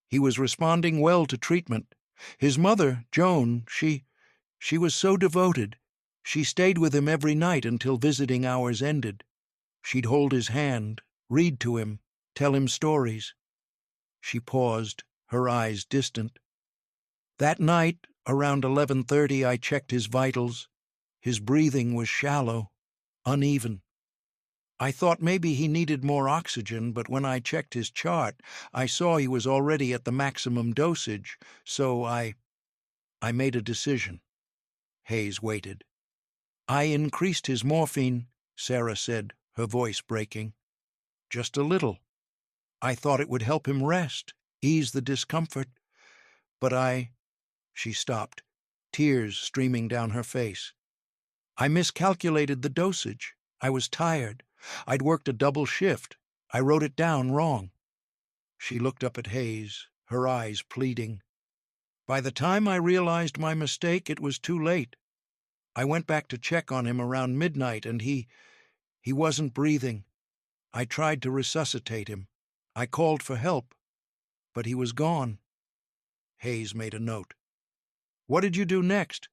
He was responding well to treatment. His mother, Joan, she was so devoted. She stayed with him every night until visiting hours ended. She'd hold his hand, read to him, tell him stories." She paused, her eyes distant. "That night, around 11:30, I checked his vitals. His breathing was shallow, uneven. I thought maybe he needed more oxygen, but when I checked his chart, I saw he was already at the maximum dosage, so I made a decision." Hayes waited. "I increased his morphine," Sarah said, her voice breaking. "Just a little. I thought it would help him rest, ease the discomfort. But She stopped, tears streaming down her face. "I miscalculated the dosage. I was tired. I'd worked a double shift. I wrote it down wrong." She looked up at Hayes, her eyes pleading. "By the time I realized my mistake, it was too late. I went back to check on him around midnight, and he wasn't breathing. I tried to resuscitate him. I called for help, but he was gone." Hayes made a note. "What did you do next?"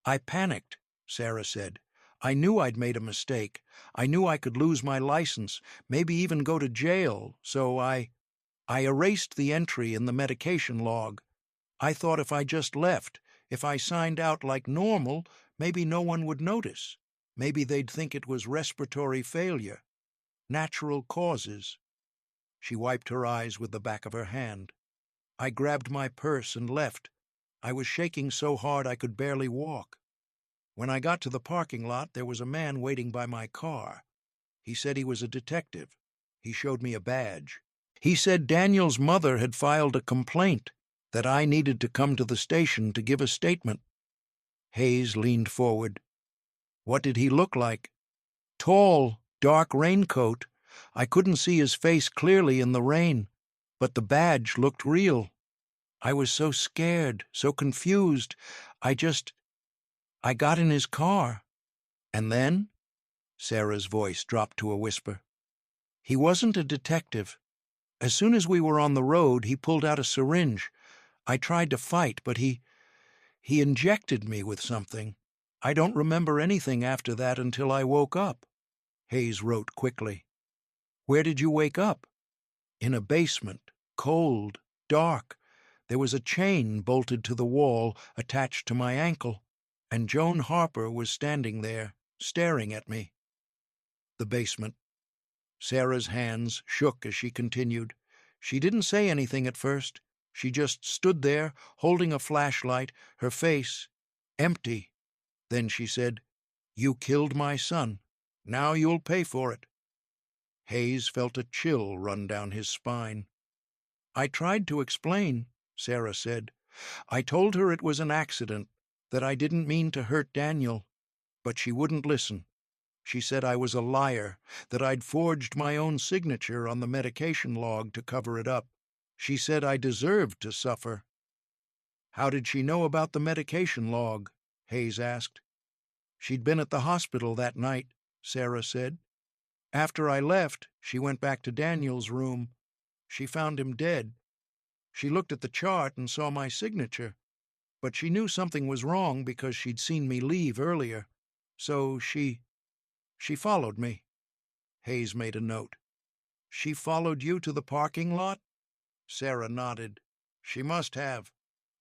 "I panicked," Sarah said. "I knew I'd made a mistake. I knew I could lose my license, maybe even go to jail, so I erased the entry in the medication log. I thought if I just left, if I signed out like normal, maybe no one would notice. Maybe they'd think it was respiratory failure. Natural causes." She wiped her eyes with the back of her hand. "I grabbed my purse and left. I was shaking so hard I could barely walk. When I got to the parking lot, there was a man waiting by my car. He said he was a detective. He showed me a badge. He said Daniel's mother had filed a complaint, that I needed to come to the station to give a statement." Hayes leaned forward. "What did he look like?" "Tall, dark raincoat. I couldn't see his face clearly in the rain, but the badge looked real. I was so scared, so confused. I got in his car." "And then?" Sarah's voice dropped to a whisper. "He wasn't a detective. As soon as we were on the road, he pulled out a syringe. I tried to fight, but he injected me with something. I don't remember anything after that until I woke up." Hayes wrote quickly. "Where did you wake up?" "In a basement, cold, dark. There was a chain bolted to the wall, attached to my ankle, and Joan Harper was standing there, staring at me." The basement. Sarah's hands shook as she continued. She didn't say anything at first. She just stood there, holding a flashlight, her face empty. Then she said, "You killed my son. Now you'll pay for it." Hayes felt a chill run down his spine. "I tried to explain," Sarah said. "I told her it was an accident, that I didn't mean to hurt Daniel. But she wouldn't listen. She said I was a liar, that I'd forged my own signature on the medication log to cover it up. She said I deserved to suffer." "How did she know about the medication log?" Hayes asked. "She'd been at the hospital that night," Sarah said. "After I left, she went back to Daniel's room. She found him dead. She looked at the chart and saw my signature, but she knew something was wrong because she'd seen me leave earlier. So she followed me." Hayes made a note. "She followed you to the parking lot?" Sarah nodded. "She must have.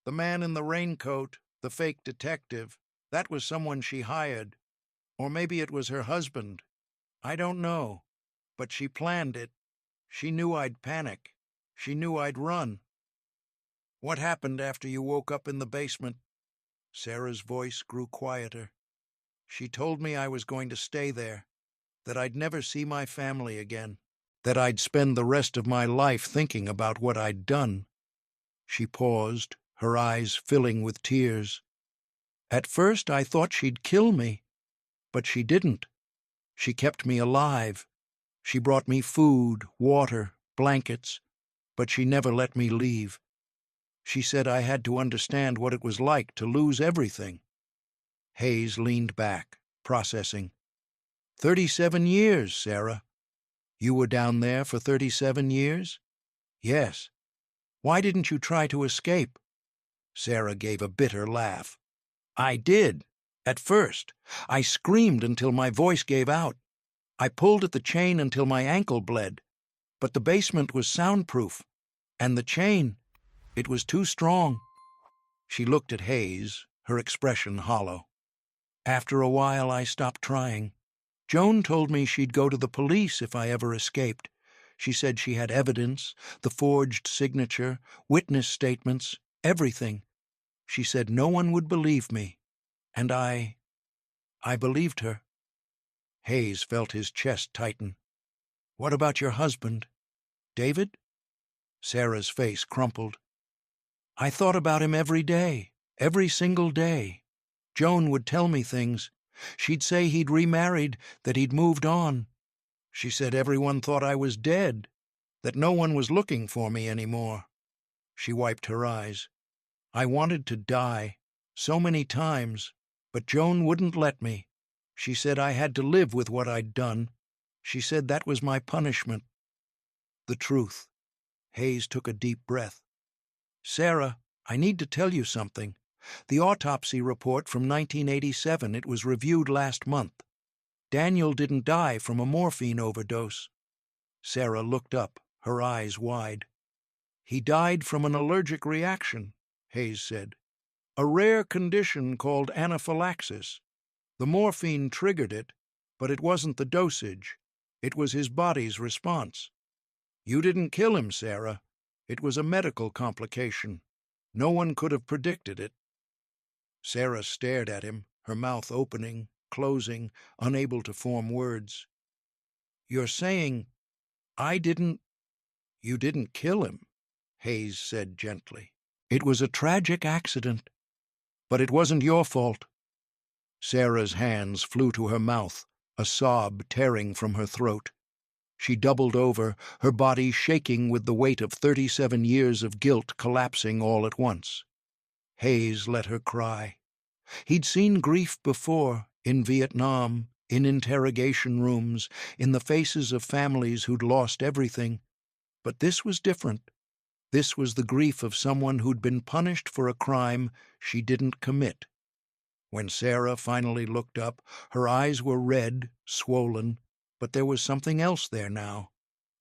The man in the raincoat, the fake detective, that was someone she hired. Or maybe it was her husband. I don't know. But she planned it. She knew I'd panic. She knew I'd run." "What happened after you woke up in the basement?" Sarah's voice grew quieter. "She told me I was going to stay there, that I'd never see my family again, that I'd spend the rest of my life thinking about what I'd done." She paused, her eyes filling with tears. "At first I thought she'd kill me, but she didn't. She kept me alive. She brought me food, water, blankets, but she never let me leave. She said I had to understand what it was like to lose everything." Hayes leaned back, processing. 37 years, Sarah. You were down there for 37 years? Yes. Why didn't you try to escape?" Sarah gave a bitter laugh. "I did. At first. I screamed until my voice gave out. I pulled at the chain until my ankle bled. But the basement was soundproof. And the chain, it was too strong." She looked at Hayes, her expression hollow. "After a while I stopped trying. Joan told me she'd go to the police if I ever escaped. She said she had evidence, the forged signature, witness statements, everything. She said no one would believe me. And I believed her." Hayes felt his chest tighten. "What about your husband? David?" Sarah's face crumpled. "I thought about him every day, every single day. Joan would tell me things. She'd say he'd remarried, that he'd moved on. She said everyone thought I was dead, that no one was looking for me anymore." She wiped her eyes. "I wanted to die, so many times, but Joan wouldn't let me. She said I had to live with what I'd done. She said that was my punishment." The truth. Hayes took a deep breath. "Sarah, I need to tell you something. The autopsy report from 1987, it was reviewed last month. Daniel didn't die from a morphine overdose." Sarah looked up, her eyes wide. "He died from an allergic reaction," Hayes said. "A rare condition called anaphylaxis. The morphine triggered it, but it wasn't the dosage. It was his body's response. You didn't kill him, Sarah. It was a medical complication. No one could have predicted it." Sarah stared at him, her mouth opening, closing, unable to form words. "You're saying you didn't kill him," Hayes said gently. "It was a tragic accident. But it wasn't your fault." Sarah's hands flew to her mouth, a sob tearing from her throat. She doubled over, her body shaking with the weight of 37 years of guilt collapsing all at once. Hayes let her cry. He'd seen grief before, in Vietnam, in interrogation rooms, in the faces of families who'd lost everything. But this was different. This was the grief of someone who'd been punished for a crime she didn't commit. When Sarah finally looked up, her eyes were red, swollen, but there was something else there now.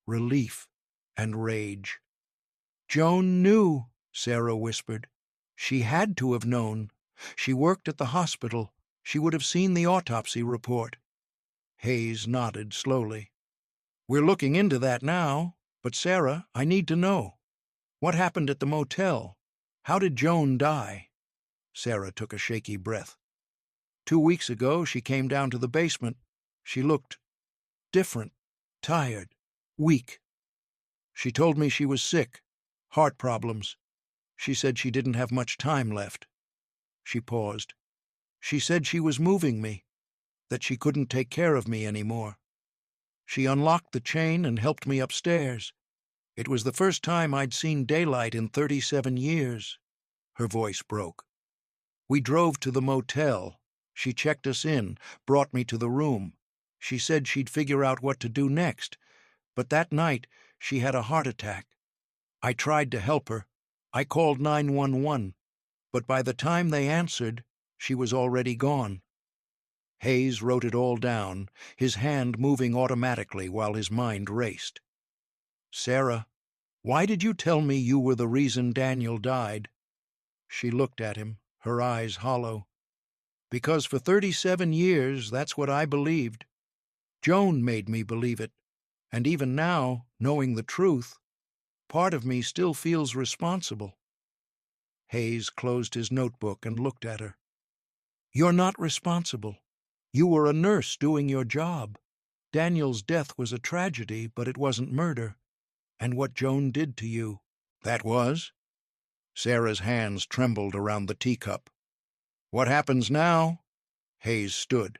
Relief and rage. "Joan knew," Sarah whispered. "She had to have known. She worked at the hospital. She would have seen the autopsy report." Hayes nodded slowly. We're looking into that now, but Sarah, I need to know. What happened at the motel? How did Joan die? Sarah took a shaky breath. 2 weeks ago, she came down to the basement. She looked different, tired, weak. She told me she was sick, heart problems. She said she didn't have much time left. She paused. She said she was moving me, that she couldn't take care of me anymore. She unlocked the chain and helped me upstairs. It was the first time I'd seen daylight in 37 years. Her voice broke. We drove to the motel. She checked us in, brought me to the room. She said she'd figure out what to do next, but that night she had a heart attack. I tried to help her. I called 911, but by the time they answered, she was already gone. Hayes wrote it all down, his hand moving automatically while his mind raced. Sarah, why did you tell me you were the reason Daniel died? She looked at him, her eyes hollow. Because for 37 years, that's what I believed. Joan made me believe it, and even now, knowing the truth, part of me still feels responsible. Hayes closed his notebook and looked at her. You're not responsible. You were a nurse doing your job. Daniel's death was a tragedy, but it wasn't murder. And what Joan did to you, that was? Sarah's hands trembled around the teacup. What happens now? Hayes stood.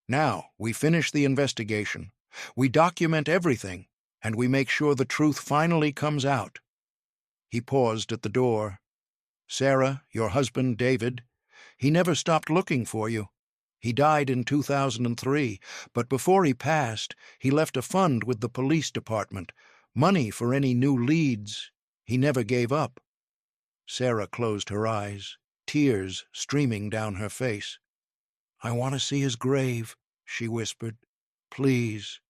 Now, we finish the investigation. We document everything, and we make sure the truth finally comes out. He paused at the door. Sarah, your husband, David, he never stopped looking for you. He died in 2003, but before he passed, he left a fund with the police department, money for any new leads. He never gave up. Sarah closed her eyes, tears streaming down her face. I want to see his grave, she whispered. Please.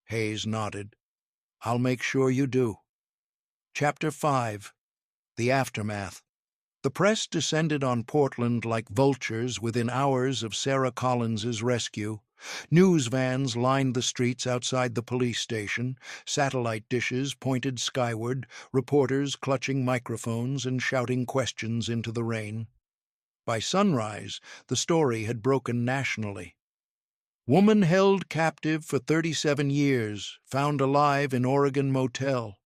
Hayes nodded. I'll make sure you do. Chapter 5. The Aftermath. The press descended on Portland like vultures within hours of Sarah Collins's rescue. News vans lined the streets outside the police station, satellite dishes pointed skyward, reporters clutching microphones and shouting questions into the rain. By sunrise, the story had broken nationally. Woman held captive for 37 years, found alive in Oregon motel.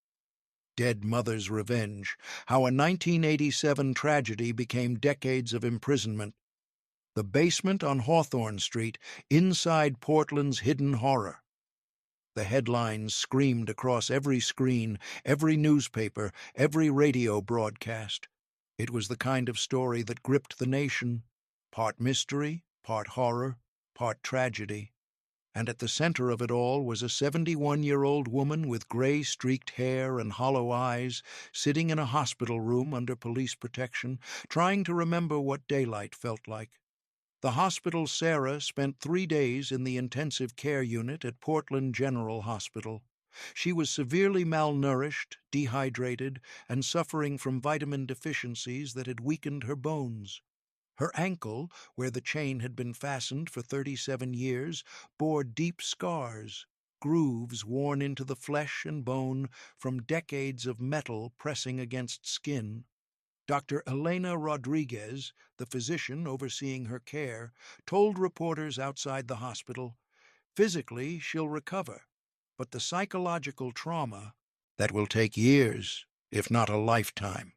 Dead mother's revenge, how a 1987 tragedy became decades of imprisonment. The basement on Hawthorne Street, inside Portland's hidden horror. The headlines screamed across every screen, every newspaper, every radio broadcast. It was the kind of story that gripped the nation, part mystery, part horror, part tragedy. And at the center of it all was a 71-year-old woman with gray-streaked hair and hollow eyes, sitting in a hospital room under police protection, trying to remember what daylight felt like. The hospital Sarah spent 3 days in the intensive care unit at Portland General Hospital. She was severely malnourished, dehydrated, and suffering from vitamin deficiencies that had weakened her bones. Her ankle, where the chain had been fastened for 37 years, bore deep scars, grooves worn into the flesh and bone from decades of metal pressing against skin. Dr. Elena Rodriguez, the physician overseeing her care, told reporters outside the hospital, physically she'll recover, but the psychological trauma, that will take years, if not a lifetime.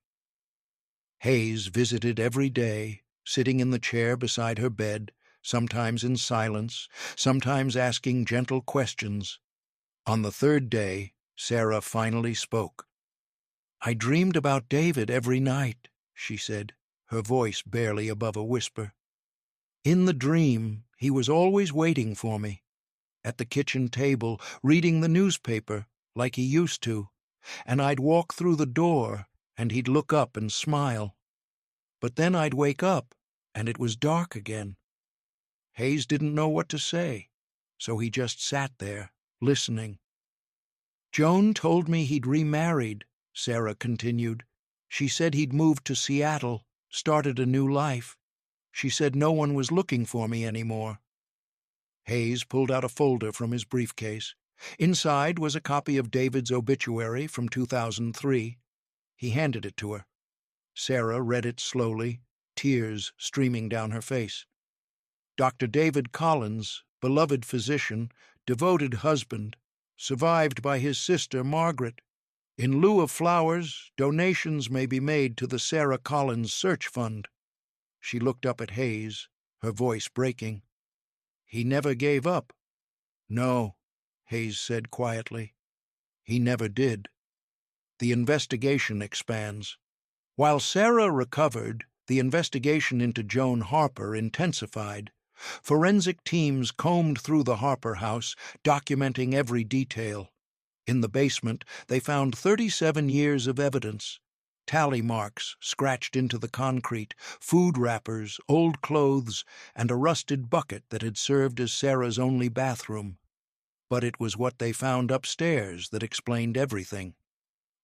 Hayes visited every day, sitting in the chair beside her bed, sometimes in silence, sometimes asking gentle questions. On the 3rd day, Sarah finally spoke. I dreamed about David every night, she said, her voice barely above a whisper. In the dream, he was always waiting for me, at the kitchen table, reading the newspaper, like he used to, and I'd walk through the door, and he'd look up and smile. But then I'd wake up, and it was dark again. Hayes didn't know what to say, so he just sat there, listening. Joan told me he'd remarried, Sarah continued. She said he'd moved to Seattle, started a new life. She said no one was looking for me anymore. Hayes pulled out a folder from his briefcase. Inside was a copy of David's obituary from 2003. He handed it to her. Sarah read it slowly, tears streaming down her face. Dr. David Collins, beloved physician, devoted husband, survived by his sister Margaret. In lieu of flowers, donations may be made to the Sarah Collins Search Fund. She looked up at Hayes, her voice breaking. He never gave up. No, Hayes said quietly. He never did. The investigation expands. While Sarah recovered, the investigation into Joan Harper intensified. Forensic teams combed through the Harper house, documenting every detail. In the basement, they found 37 years of evidence. Tally marks scratched into the concrete, food wrappers, old clothes, and a rusted bucket that had served as Sarah's only bathroom. But it was what they found upstairs that explained everything.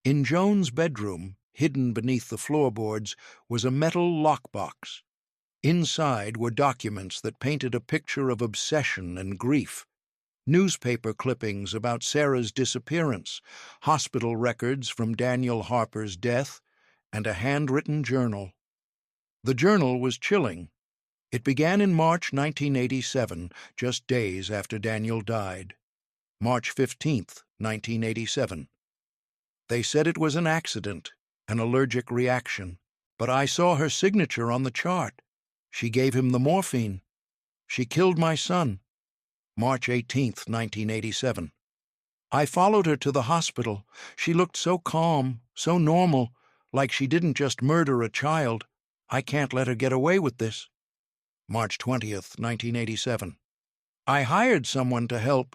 In Joan's bedroom, hidden beneath the floorboards, was a metal lockbox. Inside were documents that painted a picture of obsession and grief. Newspaper clippings about Sarah's disappearance, hospital records from Daniel Harper's death, and a handwritten journal. The journal was chilling. It began in March 1987, just days after Daniel died. March 15th, 1987. They said it was an accident, an allergic reaction, but I saw her signature on the chart. She gave him the morphine. She killed my son. March 18th, 1987. I followed her to the hospital. She looked so calm, so normal, like she didn't just murder a child. I can't let her get away with this. March 20th, 1987. I hired someone to help.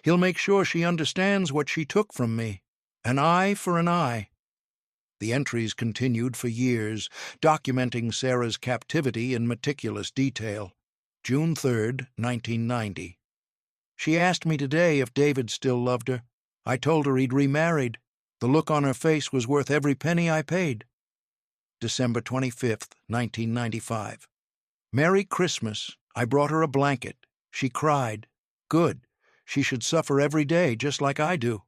He'll make sure she understands what she took from me. An eye for an eye. The entries continued for years, documenting Sarah's captivity in meticulous detail. June 3rd, 1990. She asked me today if David still loved her. I told her he'd remarried. The look on her face was worth every penny I paid. December 25th, 1995. Merry Christmas. I brought her a blanket. She cried. Good. She should suffer every day, just like I do.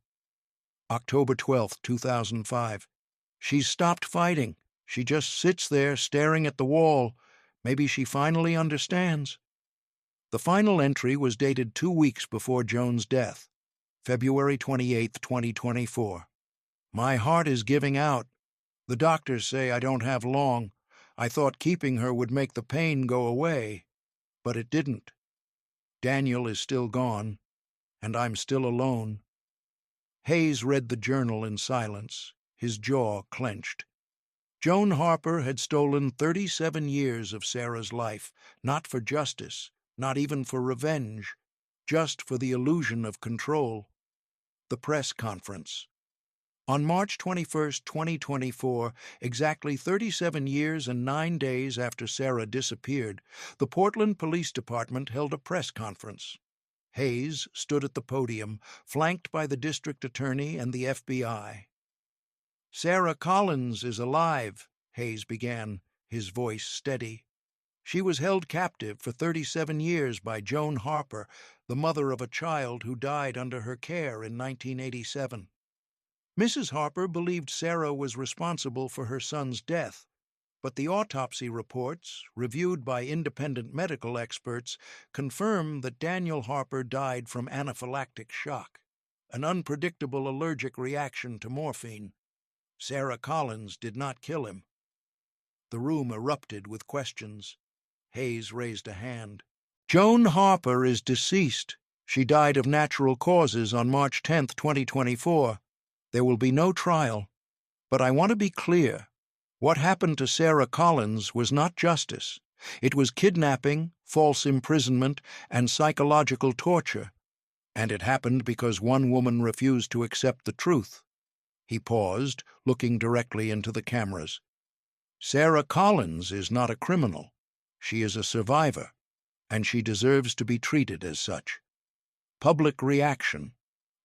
October 12th, 2005. She's stopped fighting. She just sits there staring at the wall. Maybe she finally understands. The final entry was dated 2 weeks before Joan's death, February 28, 2024. My heart is giving out. The doctors say I don't have long. I thought keeping her would make the pain go away, but it didn't. Daniel is still gone, and I'm still alone. Hayes read the journal in silence, his jaw clenched. Joan Harper had stolen 37 years of Sarah's life, not for justice, not even for revenge, just for the illusion of control. The press conference. On March 21, 2024, exactly 37 years and 9 days after Sarah disappeared, the Portland Police Department held a press conference. Hayes stood at the podium, flanked by the district attorney and the FBI. Sarah Collins is alive, Hayes began, his voice steady. She was held captive for 37 years by Joan Harper, the mother of a child who died under her care in 1987. Mrs. Harper believed Sarah was responsible for her son's death, but the autopsy reports, reviewed by independent medical experts, confirm that Daniel Harper died from anaphylactic shock, an unpredictable allergic reaction to morphine. Sarah Collins did not kill him. The room erupted with questions. Hayes raised a hand. Joan Harper is deceased. She died of natural causes on March 10, 2024. There will be no trial. But I want to be clear. What happened to Sarah Collins was not justice. It was kidnapping, false imprisonment, and psychological torture. And it happened because one woman refused to accept the truth. He paused, looking directly into the cameras. Sarah Collins is not a criminal. She is a survivor, and she deserves to be treated as such. Public reaction.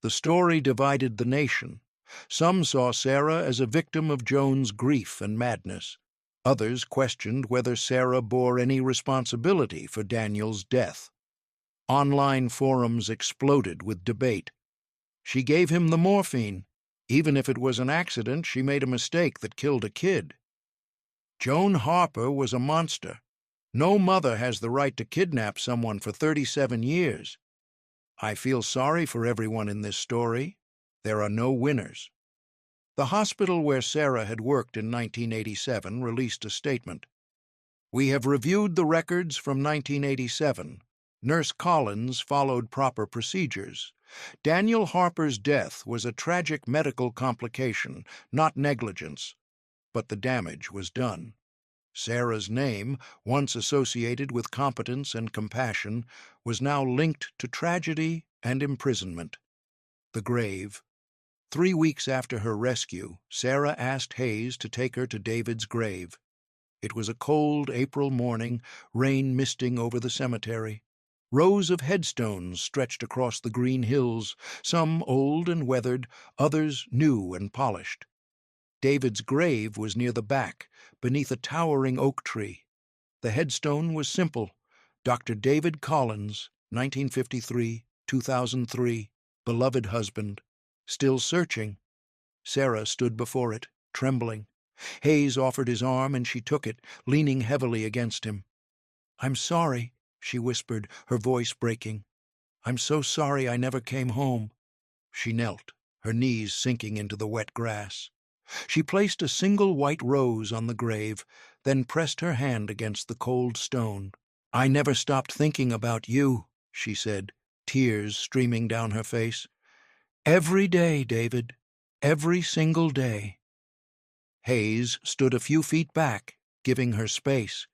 The story divided the nation. Some saw Sarah as a victim of Joan's grief and madness. Others questioned whether Sarah bore any responsibility for Daniel's death. Online forums exploded with debate. She gave him the morphine. Even if it was an accident, she made a mistake that killed a kid. Joan Harper was a monster. No mother has the right to kidnap someone for 37 years. I feel sorry for everyone in this story. There are no winners. The hospital where Sarah had worked in 1987 released a statement. We have reviewed the records from 1987. Nurse Collins followed proper procedures. Daniel Harper's death was a tragic medical complication, not negligence. But the damage was done. Sarah's name, once associated with competence and compassion, was now linked to tragedy and imprisonment. The grave. 3 weeks after her rescue, Sarah asked Hayes to take her to David's grave. It was a cold April morning, rain misting over the cemetery. Rows of headstones stretched across the green hills, some old and weathered, others new and polished. David's grave was near the back, beneath a towering oak tree. The headstone was simple. Dr. David Collins, 1953-2003, beloved husband. Still searching. Sarah stood before it, trembling. Hayes offered his arm, and she took it, leaning heavily against him. "I'm sorry," she whispered, her voice breaking. "I'm so sorry I never came home." She knelt, her knees sinking into the wet grass. She placed a single white rose on the grave, then pressed her hand against the cold stone. "I never stopped thinking about you," she said, tears streaming down her face. "Every day, David, every single day." Hayes stood a few feet back, giving her space.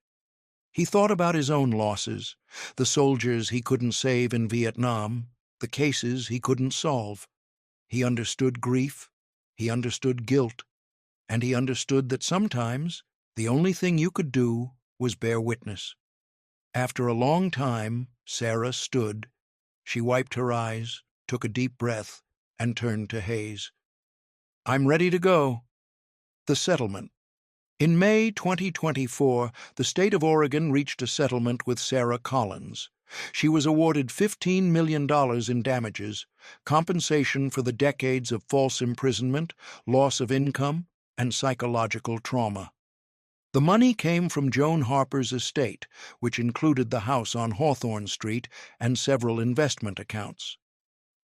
He thought about his own losses, the soldiers he couldn't save in Vietnam, the cases he couldn't solve. He understood grief, he understood guilt, and he understood that sometimes the only thing you could do was bear witness. After a long time, Sarah stood. She wiped her eyes, took a deep breath, and turned to Hayes. "I'm ready to go." The settlement. In May 2024, the state of Oregon reached a settlement with Sarah Collins. She was awarded $15 million in damages, compensation for the decades of false imprisonment, loss of income, and psychological trauma. The money came from Joan Harper's estate, which included the house on Hawthorne Street and several investment accounts.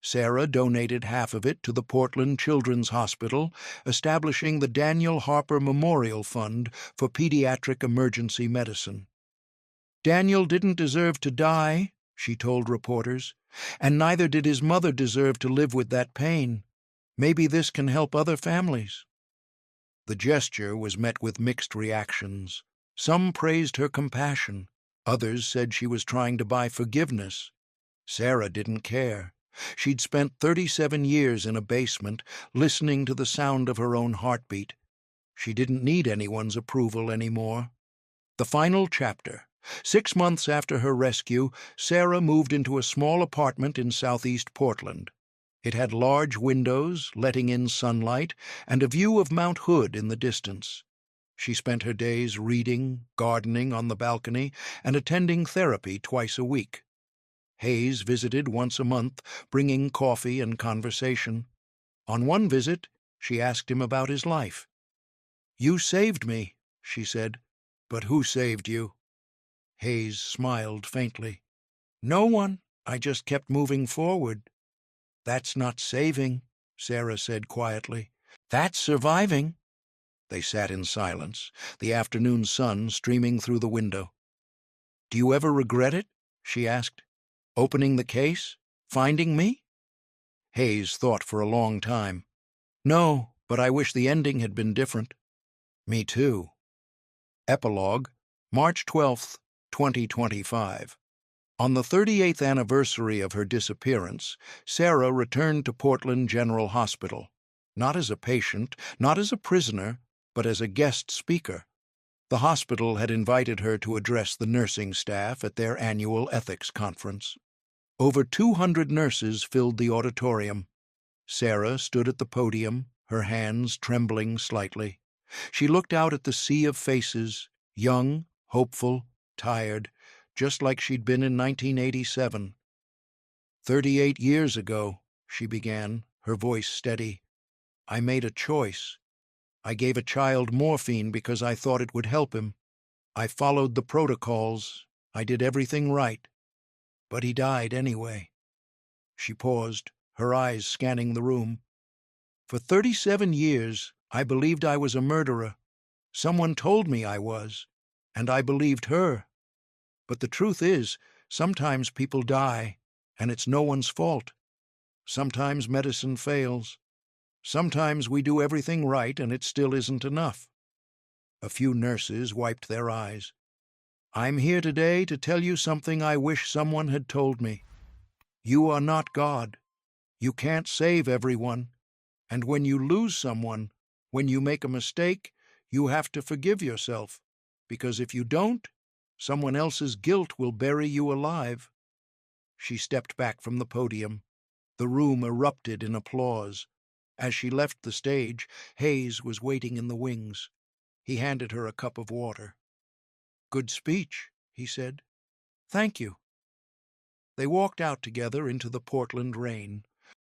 Sarah donated half of it to the Portland Children's Hospital, establishing the Daniel Harper Memorial Fund for pediatric emergency medicine. "Daniel didn't deserve to die," she told reporters, "and neither did his mother deserve to live with that pain. Maybe this can help other families." The gesture was met with mixed reactions. Some praised her compassion. Others said she was trying to buy forgiveness. Sarah didn't care. She'd spent 37 years in a basement, listening to the sound of her own heartbeat. She didn't need anyone's approval anymore. The final chapter. 6 months after her rescue, Sarah moved into a small apartment in southeast Portland. It had large windows, letting in sunlight, and a view of Mount Hood in the distance. She spent her days reading, gardening on the balcony, and attending therapy twice a week. Hayes visited once a month, bringing coffee and conversation. On one visit, she asked him about his life. "You saved me," she said. "But who saved you?" Hayes smiled faintly. "No one. I just kept moving forward." "That's not saving," Sarah said quietly. "That's surviving." They sat in silence, the afternoon sun streaming through the window. "Do you ever regret it?" she asked. "Opening the case? Finding me?" Hayes thought for a long time. "No, but I wish the ending had been different." "Me too." Epilogue, March 12, 2025. On the 38th anniversary of her disappearance, Sarah returned to Portland General Hospital, not as a patient, not as a prisoner, but as a guest speaker. The hospital had invited her to address the nursing staff at their annual ethics conference. Over 200 nurses filled the auditorium. Sarah stood at the podium, her hands trembling slightly. She looked out at the sea of faces, young, hopeful, tired, just like she'd been in 1987. 38 years ago, she began, her voice steady. "I made a choice. I gave a child morphine because I thought it would help him. I followed the protocols. I did everything right. But he died anyway." She paused, her eyes scanning the room. "For 37 years, I believed I was a murderer. Someone told me I was, and I believed her. But the truth is, sometimes people die, and it's no one's fault. Sometimes medicine fails. Sometimes we do everything right, and it still isn't enough." A few nurses wiped their eyes. "I'm here today to tell you something I wish someone had told me. You are not God. You can't save everyone. And when you lose someone, when you make a mistake, you have to forgive yourself. Because if you don't, someone else's guilt will bury you alive." She stepped back from the podium. The room erupted in applause. As she left the stage, Hayes was waiting in the wings. He handed her a cup of water. "Good speech," he said. "Thank you." They walked out together into the Portland rain.